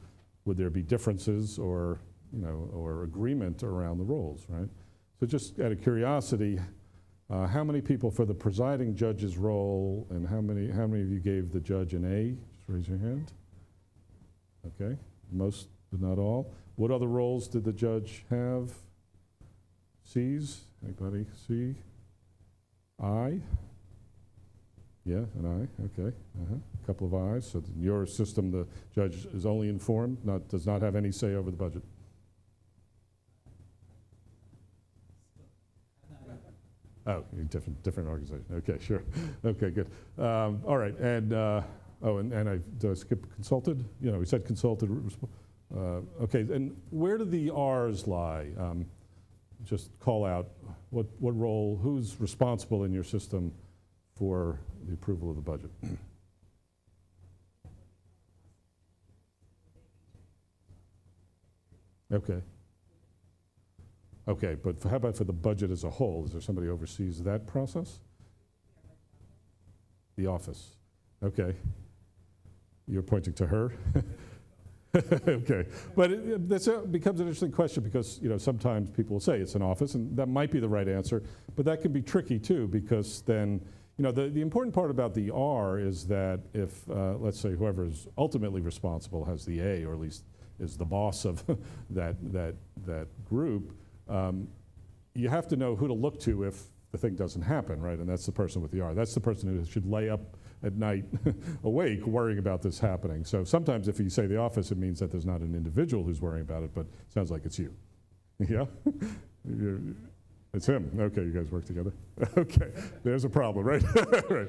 would there be differences or, or agreement around the roles, right? So just out of curiosity, how many people for the presiding judge's role, and how many of you gave the judge an A? Just raise your hand. Okay, most but not all. What other roles did the judge have? C's? Anybody? C? I? Yeah, an I. Okay. A couple of I's. So in your system, the judge is only informed, does not have any say over the budget. Oh, different organization. Okay, sure. Okay, good. All right, and did I skip consulted? We said consulted. Okay, and where do the R's lie? Just call out what role, who's responsible in your system for the approval of the budget? Okay. Okay, but how about for the budget as a whole? Is there somebody who oversees that process? The office. Okay. You're pointing to her? Okay, but that becomes an interesting question because sometimes people will say it's an office, and that might be the right answer, but that can be tricky too because then the important part about the R is that if let's say whoever is ultimately responsible has the A, or at least is the boss of that group, you have to know who to look to if the thing doesn't happen, right? And that's the person with the R. That's the person who should lay up at night awake worrying about this happening. So sometimes if you say the office, it means that there's not an individual who's worrying about it, but it sounds like it's you. Yeah? It's him. Okay, you guys work together. Okay, there's a problem, right? Right.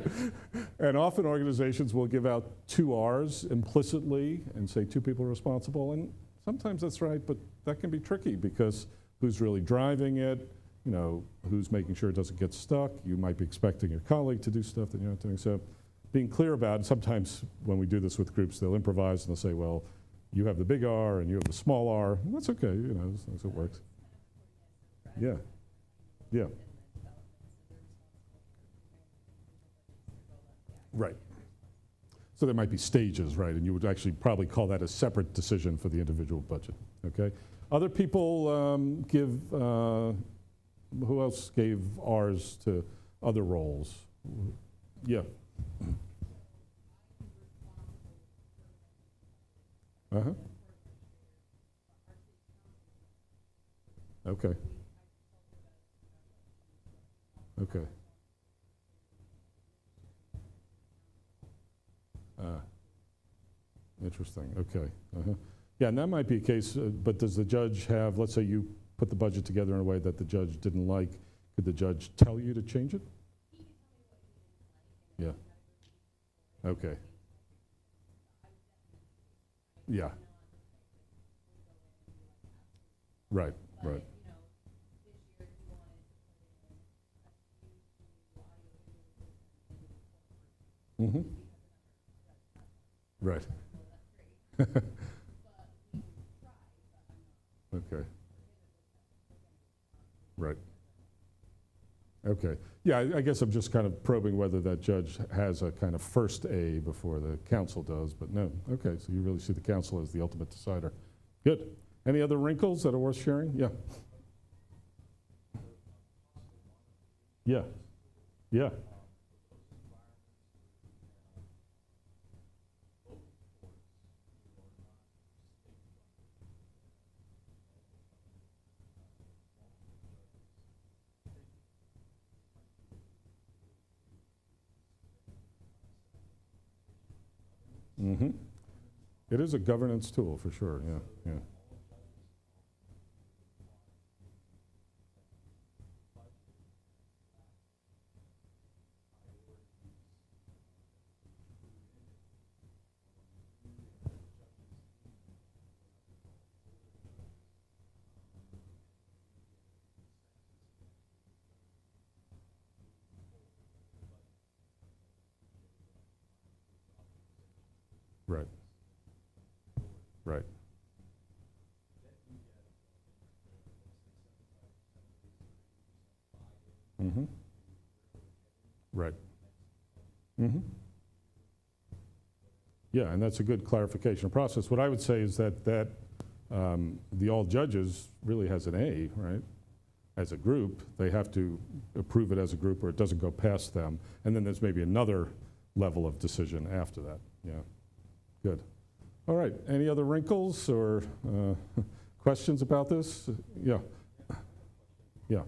And often organizations will give out 2 R's implicitly and say 2 people are responsible, and sometimes that's right, but that can be tricky because who's really driving it, who's making sure it doesn't get stuck. You might be expecting your colleague to do stuff that you're not doing. So being clear about it, sometimes when we do this with groups, they'll improvise and they'll say, well, you have the big R and you have the small R. And that's okay, as long as it works. Yeah, yeah. Right. So there might be stages, right? And you would actually probably call that a separate decision for the individual budget, okay? Other people give, who else gave R's to other roles? Yeah. Uh-huh. Okay. Okay. Interesting. Okay. Uh-huh. Yeah, and that might be a case, but does the judge have, let's say you put the budget together in a way that the judge didn't like, could the judge tell you to change it? Yeah. Okay. Yeah. Right, right. Mm-hmm. Right. Okay. Right. Okay. Yeah, I guess I'm just kind of probing whether that judge has a kind of first A before the council does, but no. Okay, so you really see the council as the ultimate decider. Good. Any other wrinkles that are worth sharing? Yeah. Yeah. Yeah. Mm-hmm. It is a governance tool for sure, yeah, yeah. Right. Right. Mm-hmm. Right. Mm-hmm. Yeah, and that's a good clarification process. What I would say is that the all judges really has an A, right? As a group, they have to approve it as a group or it doesn't go past them. And then there's maybe another level of decision after that. Yeah, good. All right, any other wrinkles or questions about this? Yeah. Yeah.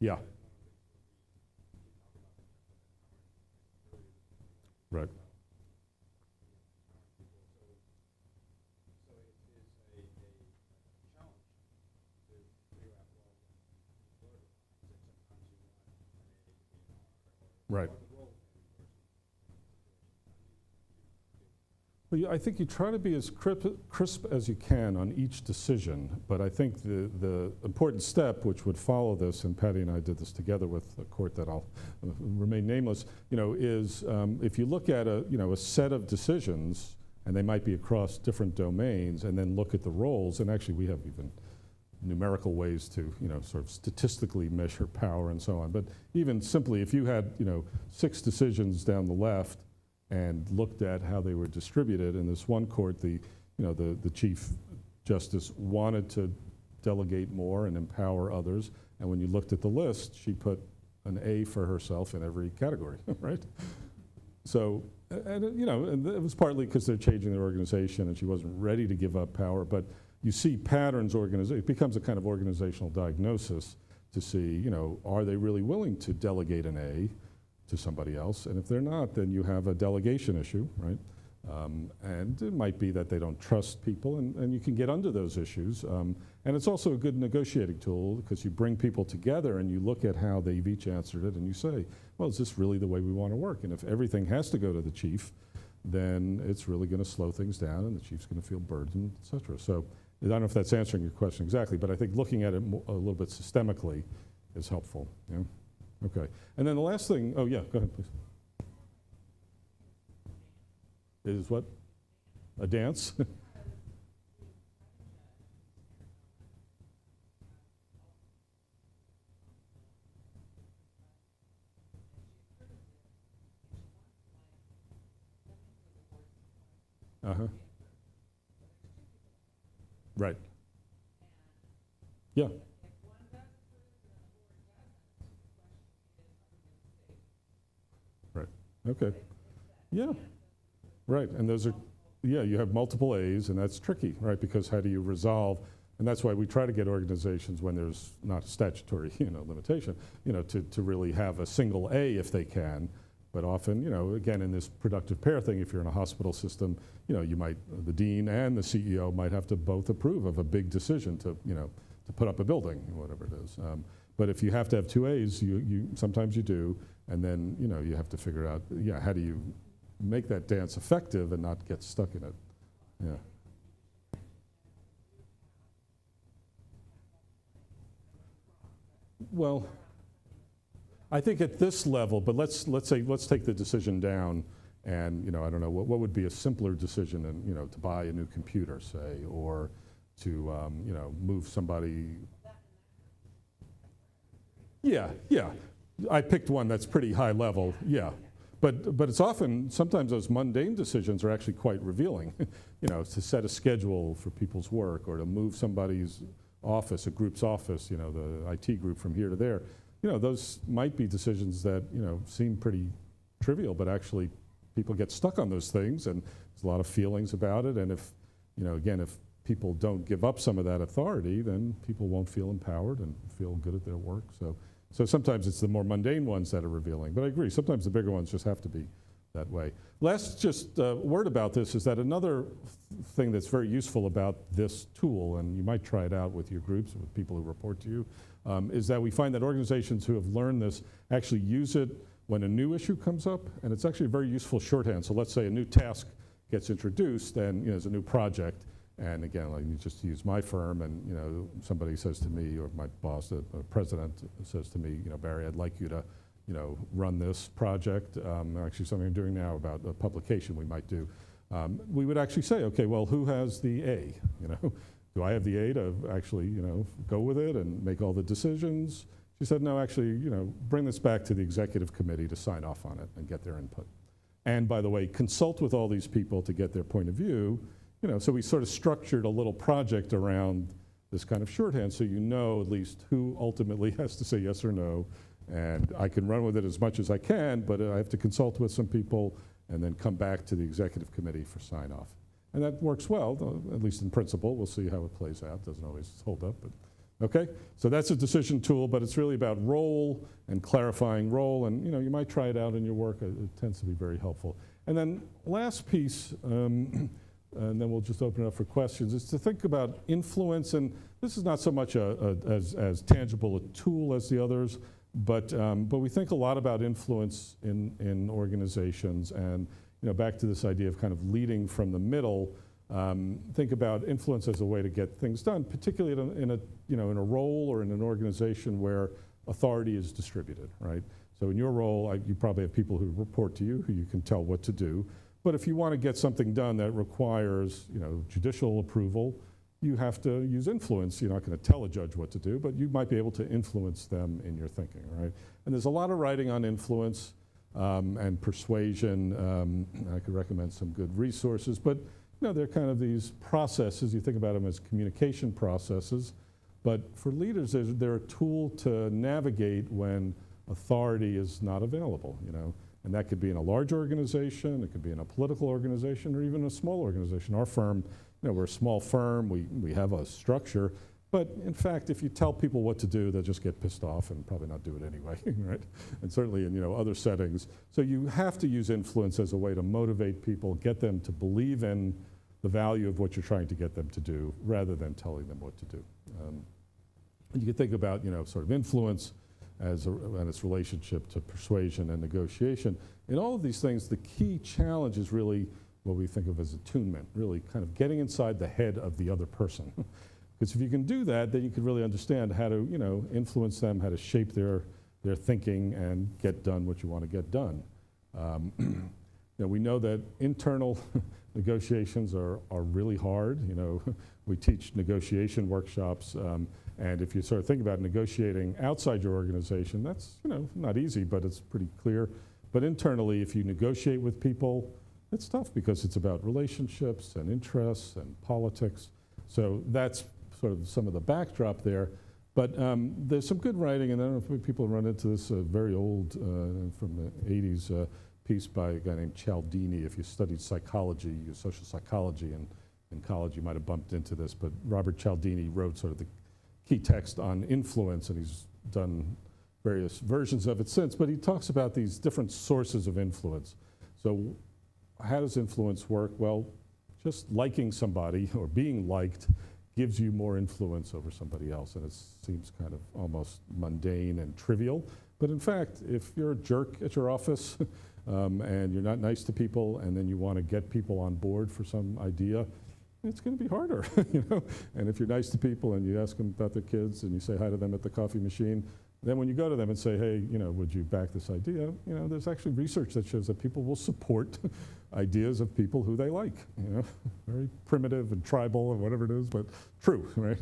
Yeah. Right. Right. Well, I think you try to be as crisp as you can on each decision, but I think the important step, which would follow this, and Patty and I did this together with a court that I'll remain nameless, is if you look at a set of decisions, and they might be across different domains, and then look at the roles, and actually we have even numerical ways to, sort of statistically measure power and so on. But even simply, if you had, 6 decisions down the left and looked at how they were distributed, in this one court, the Chief Justice wanted to delegate more and empower others, and when you looked at the list, she put an A for herself in every category, right? So, and it was partly because they're changing their organization and she wasn't ready to give up power, but you see patterns, it becomes a kind of organizational diagnosis to see, are they really willing to delegate an A to somebody else? And if they're not, then you have a delegation issue, right? And it might be that they don't trust people, and you can get under those issues. And it's also a good negotiating tool because you bring people together and you look at how they've each answered it and you say, well, is this really the way we want to work? And if everything has to go to the chief, then it's really going to slow things down and the chief's going to feel burdened, et cetera. So I don't know if that's answering your question exactly, but I think looking at it a little bit systemically is helpful. Yeah? Okay. And then the last thing, oh yeah, go ahead, please. Is what? A dance? Uh-huh. Right. Yeah. Right. Okay. Yeah. Right. And those are, yeah, you have multiple A's, and that's tricky, right? Because how do you resolve? And that's why we try to get organizations when there's not a statutory, limitation, to really have a single A if they can. But often, again, in this productive pair thing, if you're in a hospital system, you might, the dean and the CEO might have to both approve of a big decision to put up a building, whatever it is. But if you have to have 2 A's, sometimes you do, and then, you have to figure out, how do you make that dance effective and not get stuck in it? Yeah. Well, I think at this level, but let's take the decision down, and I don't know what would be a simpler decision, and to buy a new computer, say, or to move somebody. Yeah, I picked one that's pretty high level. Yeah, but it's often sometimes those mundane decisions are actually quite revealing. To set a schedule for people's work, or to move somebody's office, a group's office, the IT group from here to there. Those might be decisions that, seem pretty trivial, but actually people get stuck on those things, and there's a lot of feelings about it. And if, again, if people don't give up some of that authority, then people won't feel empowered and feel good at their work. So sometimes it's the more mundane ones that are revealing. But I agree, sometimes the bigger ones just have to be that way. Last just word about this is that another thing that's very useful about this tool, and you might try it out with your groups, with people who report to you, is that we find that organizations who have learned this actually use it when a new issue comes up, and it's actually a very useful shorthand. So let's say a new task gets introduced, and there's a new project, and again, like you just use my firm, and somebody says to me, or my boss, the president says to me, Barry, I'd like you to run this project. Actually, something I'm doing now about a publication we might do. We would actually say, okay, well, who has the A? do I have the A to actually, go with it and make all the decisions? She said, no, actually, bring this back to the executive committee to sign off on it and get their input. And by the way, consult with all these people to get their point of view. So we sort of structured a little project around this kind of shorthand, so you know at least who ultimately has to say yes or no. And I can run with it as much as I can, but I have to consult with some people and then come back to the executive committee for sign off. And that works well, at least in principle. We'll see how it plays out. Doesn't always hold up, but okay. So that's a decision tool, but it's really about role and clarifying role. And you might try it out in your work. It tends to be very helpful. And then last piece, and then we'll just open it up for questions, is to think about influence. And this is not so much as tangible a tool as the others, but we think a lot about influence in organizations. And back to this idea of kind of leading from the middle. Think about influence as a way to get things done, particularly in a role or in an organization where authority is distributed, right? So in your role, you probably have people who report to you, who you can tell what to do. But if you want to get something done that requires, judicial approval, you have to use influence. You're not going to tell a judge what to do, but you might be able to influence them in your thinking, right? And there's a lot of writing on influence and persuasion. I could recommend some good resources, but they're kind of these processes. You think about them as communication processes, but for leaders, they're a tool to navigate when authority is not available, And that could be in a large organization, it could be in a political organization, or even a small organization. Our firm, we're a small firm, we have a structure, but in fact, if you tell people what to do, they'll just get pissed off and probably not do it anyway, right? And certainly in other settings. So you have to use influence as a way to motivate people, get them to believe in the value of what you're trying to get them to do, rather than telling them what to do. And you can think about, sort of influence and its relationship to persuasion and negotiation. In all of these things, the key challenge is really what we think of as attunement, really kind of getting inside the head of the other person. Because if you can do that, then you can really understand how to, influence them, how to shape their thinking and get done what you want to get done. We know that internal negotiations are really hard. We teach negotiation workshops, and if you sort of think about negotiating outside your organization, that's not easy, but it's pretty clear. But internally, if you negotiate with people, it's tough because it's about relationships and interests and politics. So that's sort of some of the backdrop there. But there's some good writing, and I don't know if people run into this very old, from the 80s, piece by a guy named Cialdini. If you studied psychology, social psychology in college, you might have bumped into this, but Robert Cialdini wrote sort of the key text on influence, and he's done various versions of it since, but he talks about these different sources of influence. So how does influence work? Well, just liking somebody or being liked gives you more influence over somebody else, and it seems kind of almost mundane and trivial. But in fact, if you're a jerk at your office and you're not nice to people, and then you want to get people on board for some idea, it's going to be harder, And if you're nice to people and you ask them about their kids and you say hi to them at the coffee machine, then when you go to them and say, hey, would you back this idea? There's actually research that shows that people will support ideas of people who they like, very primitive and tribal and whatever it is, but true, right?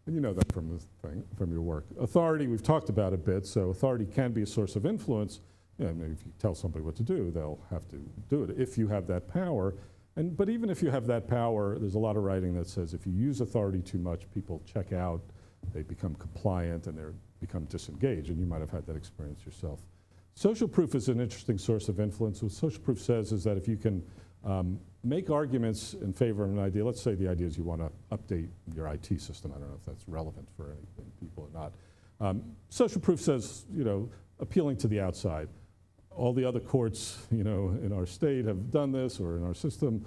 And you know that from your work. Authority, we've talked about a bit, so authority can be a source of influence. If you tell somebody what to do, they'll have to do it if you have that power. But even if you have that power, there's a lot of writing that says if you use authority too much, people check out, they become compliant, and they become disengaged, and you might have had that experience yourself. Social proof is an interesting source of influence. What social proof says is that if you can make arguments in favor of an idea, let's say the idea is you want to update your IT system. I don't know if that's relevant for any people or not. Social proof says, appealing to the outside. All the other courts, in our state have done this, or in our system,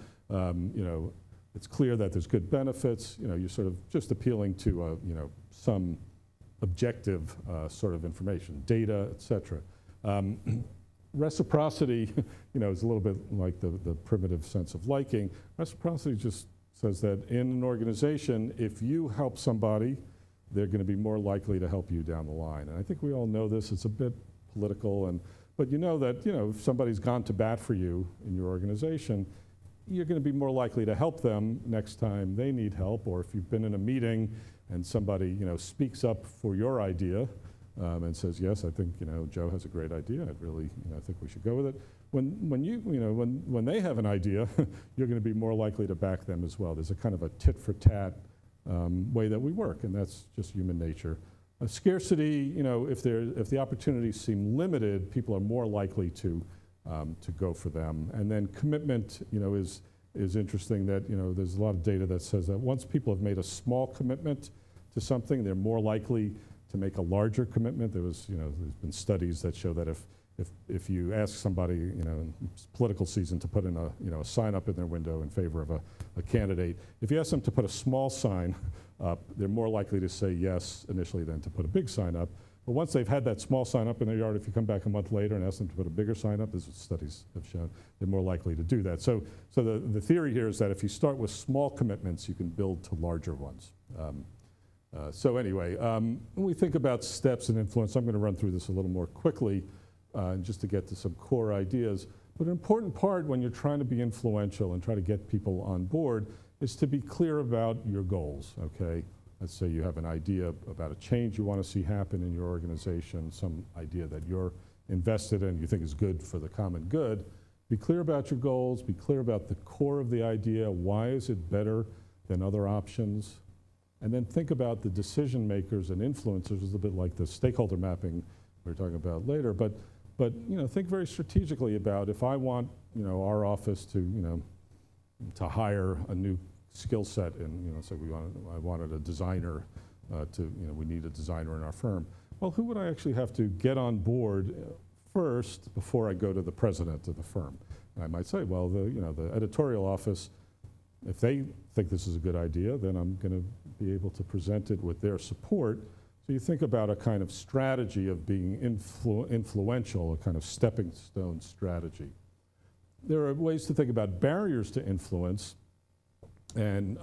it's clear that there's good benefits. You're sort of just appealing to, some objective sort of information, data, et cetera. Reciprocity, is a little bit like the primitive sense of liking. Reciprocity just says that in an organization, if you help somebody, they're going to be more likely to help you down the line. And I think we all know this. It's a bit political, but you know that, if somebody's gone to bat for you in your organization, you're going to be more likely to help them next time they need help, or if you've been in a meeting and somebody, speaks up for your idea and says, yes, I think, Joe has a great idea. I'd really, I think we should go with it. When they have an idea, you're going to be more likely to back them as well. There's a kind of a tit for tat way that we work, and that's just human nature. Scarcity, if the opportunities seem limited, people are more likely to go for them. And then commitment, is interesting that, there's a lot of data that says that once people have made a small commitment to something, they're more likely to make a larger commitment. There's been studies that show that if you ask somebody, in political season to put in a sign up in their window in favor of a candidate, if you ask them to put a small sign up, they're more likely to say yes initially than to put a big sign up. But once they've had that small sign up in their yard, if you come back a month later and ask them to put a bigger sign up, this is what studies have shown, they're more likely to do that. So the theory here is that if you start with small commitments, you can build to larger ones. So anyway, when we think about steps and influence, I'm going to run through this a little more quickly just to get to some core ideas. But an important part when you're trying to be influential and try to get people on board is to be clear about your goals, okay? Let's say you have an idea about a change you want to see happen in your organization, some idea that you're invested in, you think is good for the common good. Be clear about your goals, be clear about the core of the idea, why is it better than other options? And then think about the decision makers and influencers, is a bit like the stakeholder mapping we were talking about later, but think very strategically about if I want our office to hire a new skill set, and say I wanted a designer we need a designer in our firm. Well, who would I actually have to get on board first before I go to the president of the firm? And I might say, well, the editorial office, if they think this is a good idea, then I'm going to be able to present it with their support. So you think about a kind of strategy of being influential, a kind of stepping stone strategy. There are ways to think about barriers to influence, and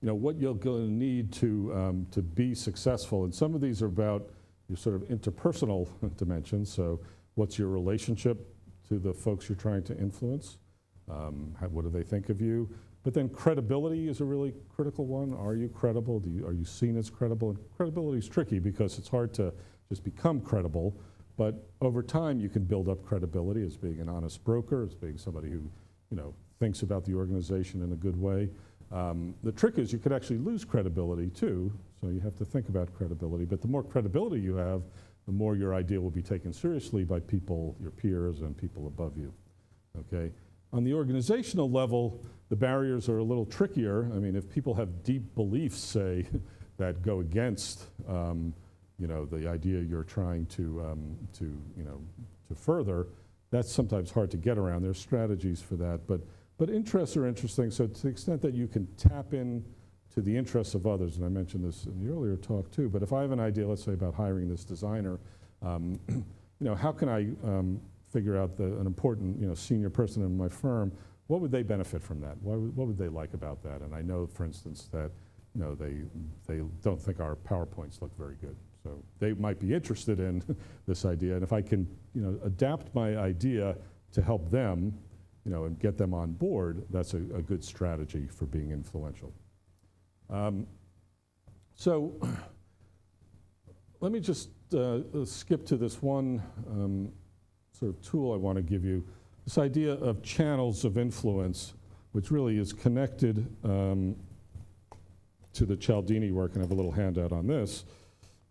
what you're going to need to be successful. And some of these are about your sort of interpersonal dimensions. So what's your relationship to the folks you're trying to influence? What do they think of you? But then credibility is a really critical one. Are you credible? Are you seen as credible? And credibility is tricky because it's hard to just become credible. But over time, you can build up credibility as being an honest broker, as being somebody who, thinks about the organization in a good way. The trick is you could actually lose credibility too. So you have to think about credibility. But the more credibility you have, the more your idea will be taken seriously by people, your peers, and people above you. Okay. On the organizational level, the barriers are a little trickier. I mean, if people have deep beliefs, say, that go against, the idea you're trying to further, that's sometimes hard to get around. There's strategies for that, but interests are interesting. So to the extent that you can tap in to the interests of others, and I mentioned this in the earlier talk too, but if I have an idea, let's say about hiring this designer, how can I figure out an important, senior person in my firm, what would they benefit from that? What would they like about that? And I know, for instance, that they don't think our PowerPoints look very good. So they might be interested in this idea, and if I can, adapt my idea to help them, and get them on board, that's a good strategy for being influential. So let me just skip to this one sort of tool I want to give you, this idea of channels of influence, which really is connected to the Cialdini work, and I have a little handout on this.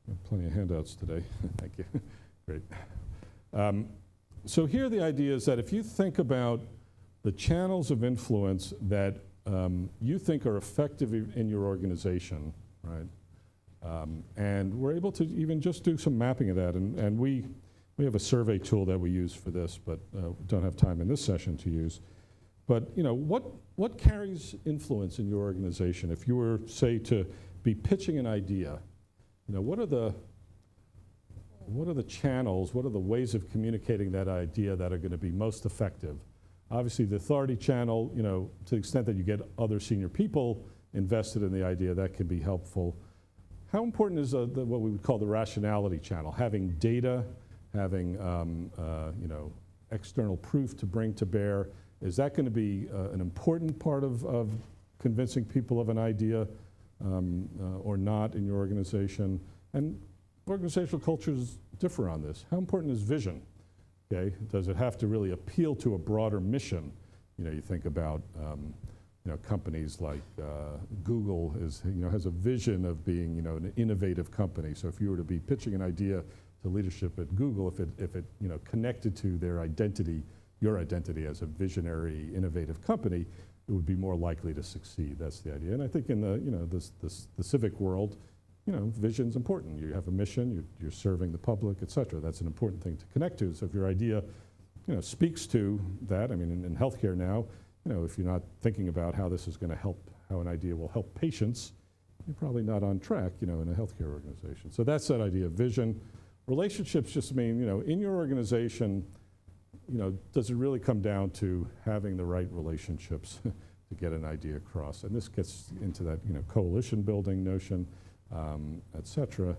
I have plenty of handouts today. Thank you. Great. So here the idea is that if you think about the channels of influence that you think are effective in your organization, right? And we're able to even just do some mapping of that, and we have a survey tool that we use for this, but don't have time in this session to use. But what carries influence in your organization? If you were, say, to be pitching an idea, what are the channels, what are the ways of communicating that idea that are going to be most effective? Obviously, the authority channel, to the extent that you get other senior people invested in the idea, that can be helpful. How important is what we would call the rationality channel? Having data, having external proof to bring to bear, Is that going to be an important part of convincing people of an idea or not in your organization? And organizational cultures differ on this. How important is vision? Okay, does it have to really appeal to a broader mission? You know, you think about companies like Google has a vision of being an innovative company. So if you were to be pitching an idea to leadership at Google, if it connected to their identity, your identity as a visionary, innovative company, it would be more likely to succeed. That's the idea. And I think in the civic world, vision's important. You have a mission, you're serving the public, et cetera. That's an important thing to connect to. So if your idea, speaks to that, I mean, in healthcare now, if you're not thinking about how this is going to help, how an idea will help patients, you're probably not on track, in a healthcare organization. So that's that idea of vision. Relationships just mean, in your organization, does it really come down to having the right relationships to get an idea across? And this gets into that, coalition building notion, et cetera.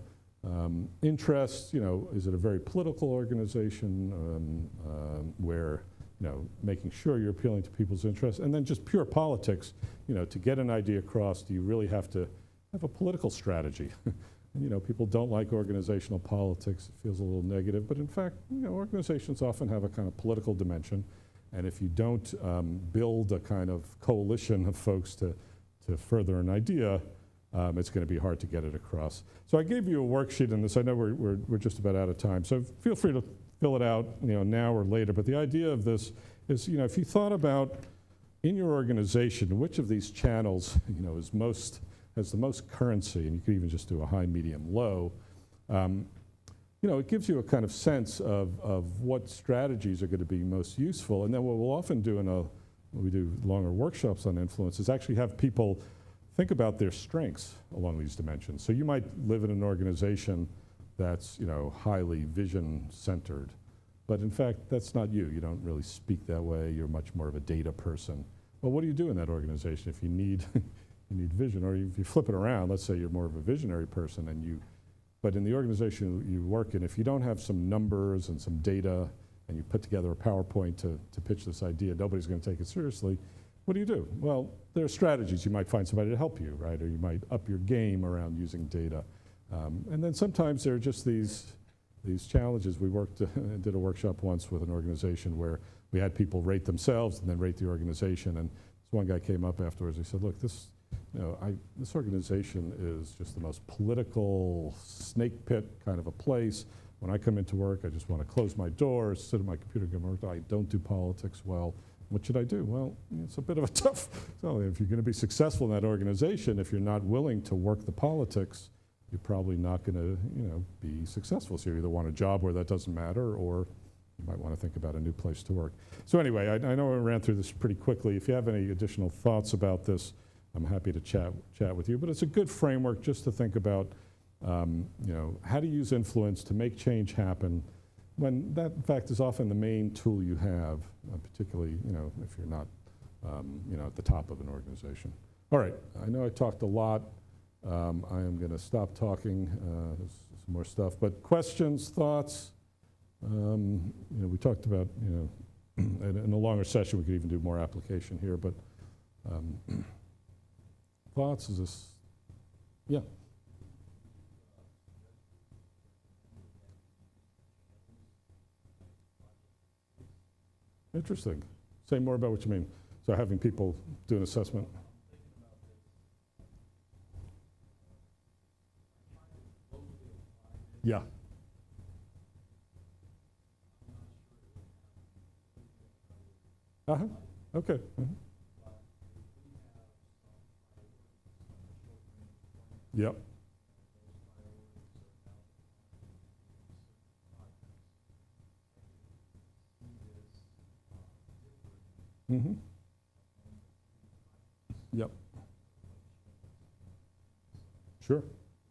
Interest, is it a very political organization where, making sure you're appealing to people's interests? And then just pure politics, to get an idea across, do you really have to have a political strategy? And, people don't like organizational politics. It feels a little negative, but in fact, organizations often have a kind of political dimension. And if you don't build a kind of coalition of folks to further an idea, it's going to be hard to get it across. So I gave you a worksheet in this. I know we're just about out of time, so feel free to fill it out, now or later. But the idea of this is, if you thought about in your organization, which of these channels, has the most currency, and you could even just do a high, medium, low, it gives you a kind of sense of what strategies are going to be most useful. And then what we'll often do when we do longer workshops on influence is actually have people think about their strengths along these dimensions. So you might live in an organization that's, highly vision-centered, but in fact, that's not you. You don't really speak that way. You're much more of a data person. Well, what do you do in that organization if you need you need vision? Or if you flip it around, let's say you're more of a visionary person, but in the organization you work in, if you don't have some numbers and some data, and you put together a PowerPoint to pitch this idea, nobody's going to take it seriously. What do? Well, there are strategies. You might find somebody to help you, right? Or you might up your game around using data. And then sometimes there are just these challenges. We did a workshop once with an organization where we had people rate themselves and then rate the organization. And this one guy came up afterwards. He said, "Look, this organization is just the most political snake pit kind of a place. When I come into work, I just want to close my doors, sit at my computer, get work. I don't do politics well. What should I do?" Well, it's a bit of a tough. So if you're going to be successful in that organization, if you're not willing to work the politics, you're probably not going to, be successful. So you either want a job where that doesn't matter, or you might want to think about a new place to work. So anyway, I know I ran through this pretty quickly. If you have any additional thoughts about this, I'm happy to chat with you. But it's a good framework just to think about, how to use influence to make change happen, when that, in fact, is often the main tool you have, particularly, if you're not, at the top of an organization. All right, I know I talked a lot. I am going to stop talking. There's some more stuff, but questions, thoughts? We talked about, in a longer session, we could even do more application here, but thoughts? Is this, yeah. Interesting. Say more about what you mean. So having people do an assessment. Yeah. Uh-huh. Okay. Uh-huh. Yep. Mm-hmm. Yep. Sure.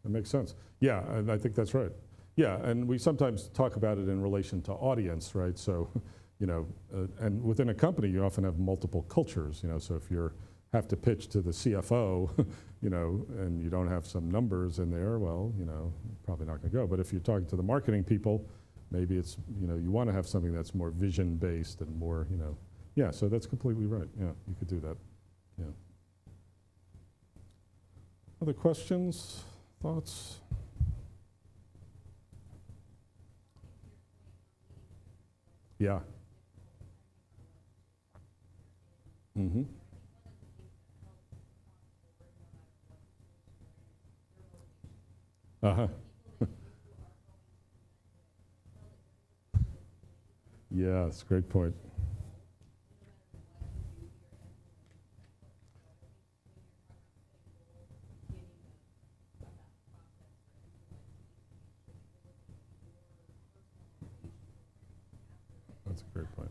That makes sense. Yeah, and I think that's right. Yeah, and we sometimes talk about it in relation to audience, right? So, and within a company, you often have multiple cultures, so if you have to pitch to the CFO, and you don't have some numbers in there, well, probably not going to go. But if you're talking to the marketing people, maybe it's, you want to have something that's more vision-based and more, Yeah, so that's completely right. Yeah, you could do that. Yeah. Other questions, thoughts? Yeah. Mm-hmm. Uh-huh. Yeah, that's a great point. That's a great point.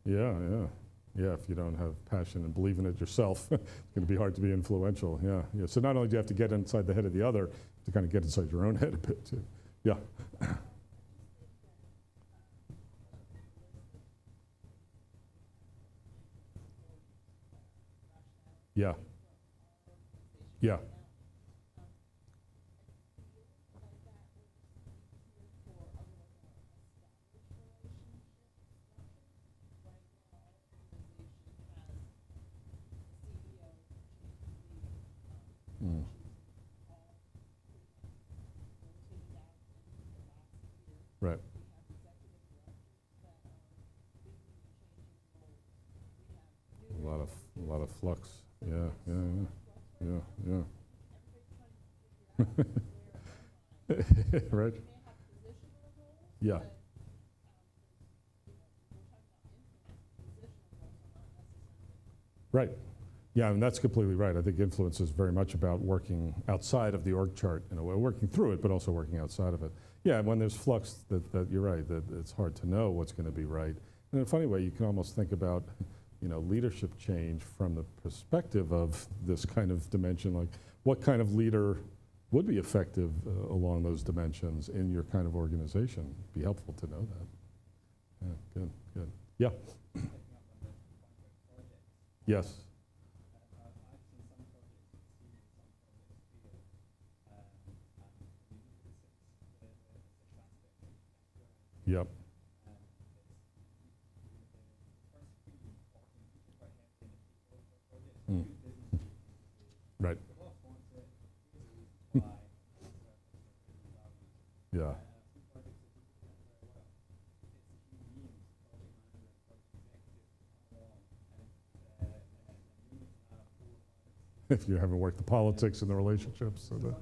Yeah, yeah. Yeah, if you don't have passion and believe in it yourself, it's going to be hard to be influential. Yeah, yeah. So not only do you have to get inside the head of the other, to kind of get inside your own head a bit too. Yeah. Yeah. Yeah. Mm. Right. A lot of flux. Yeah, yeah, yeah, yeah, yeah. Right. Yeah. Right. Yeah, and that's completely right. I think influence is very much about working outside of the org chart in a way, working through it, but also working outside of it. Yeah, when there's flux, that you're right, that it's hard to know what's going to be right. And in a funny way, you can almost think about, leadership change from the perspective of this kind of dimension, like what kind of leader would be effective along those dimensions in your kind of organization. It'd be helpful to know that. Yeah, good, good. Yeah. Yes. Yep. Mm. Right. Yeah. If you haven't worked the politics and the relationships. So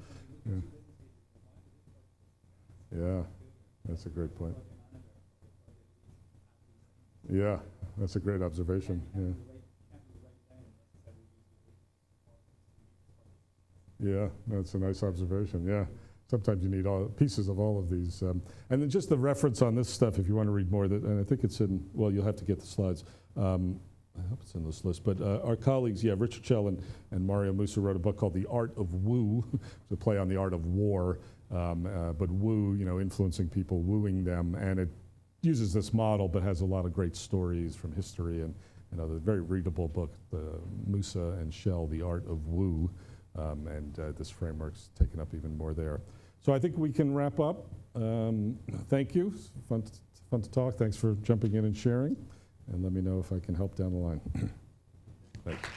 yeah, that's a great point. Yeah, that's a great observation. Yeah. Yeah, that's a nice observation. Yeah. Sometimes you need all pieces of all of these. And then just the reference on this stuff, if you want to read more, and I think it's in, well, you'll have to get the slides. I hope it's in this list, but our colleagues, Richard Schell and Mario Musa wrote a book called The Art of Woo, it's a play on the art of war, but woo, influencing people, wooing them, and it uses this model, but has a lot of great stories from history and other very readable book, Musa and Schell, The Art of Woo, and this framework's taken up even more there. So I think we can wrap up. Thank you, fun to talk. Thanks for jumping in and sharing. And let me know if I can help down the line. Thanks.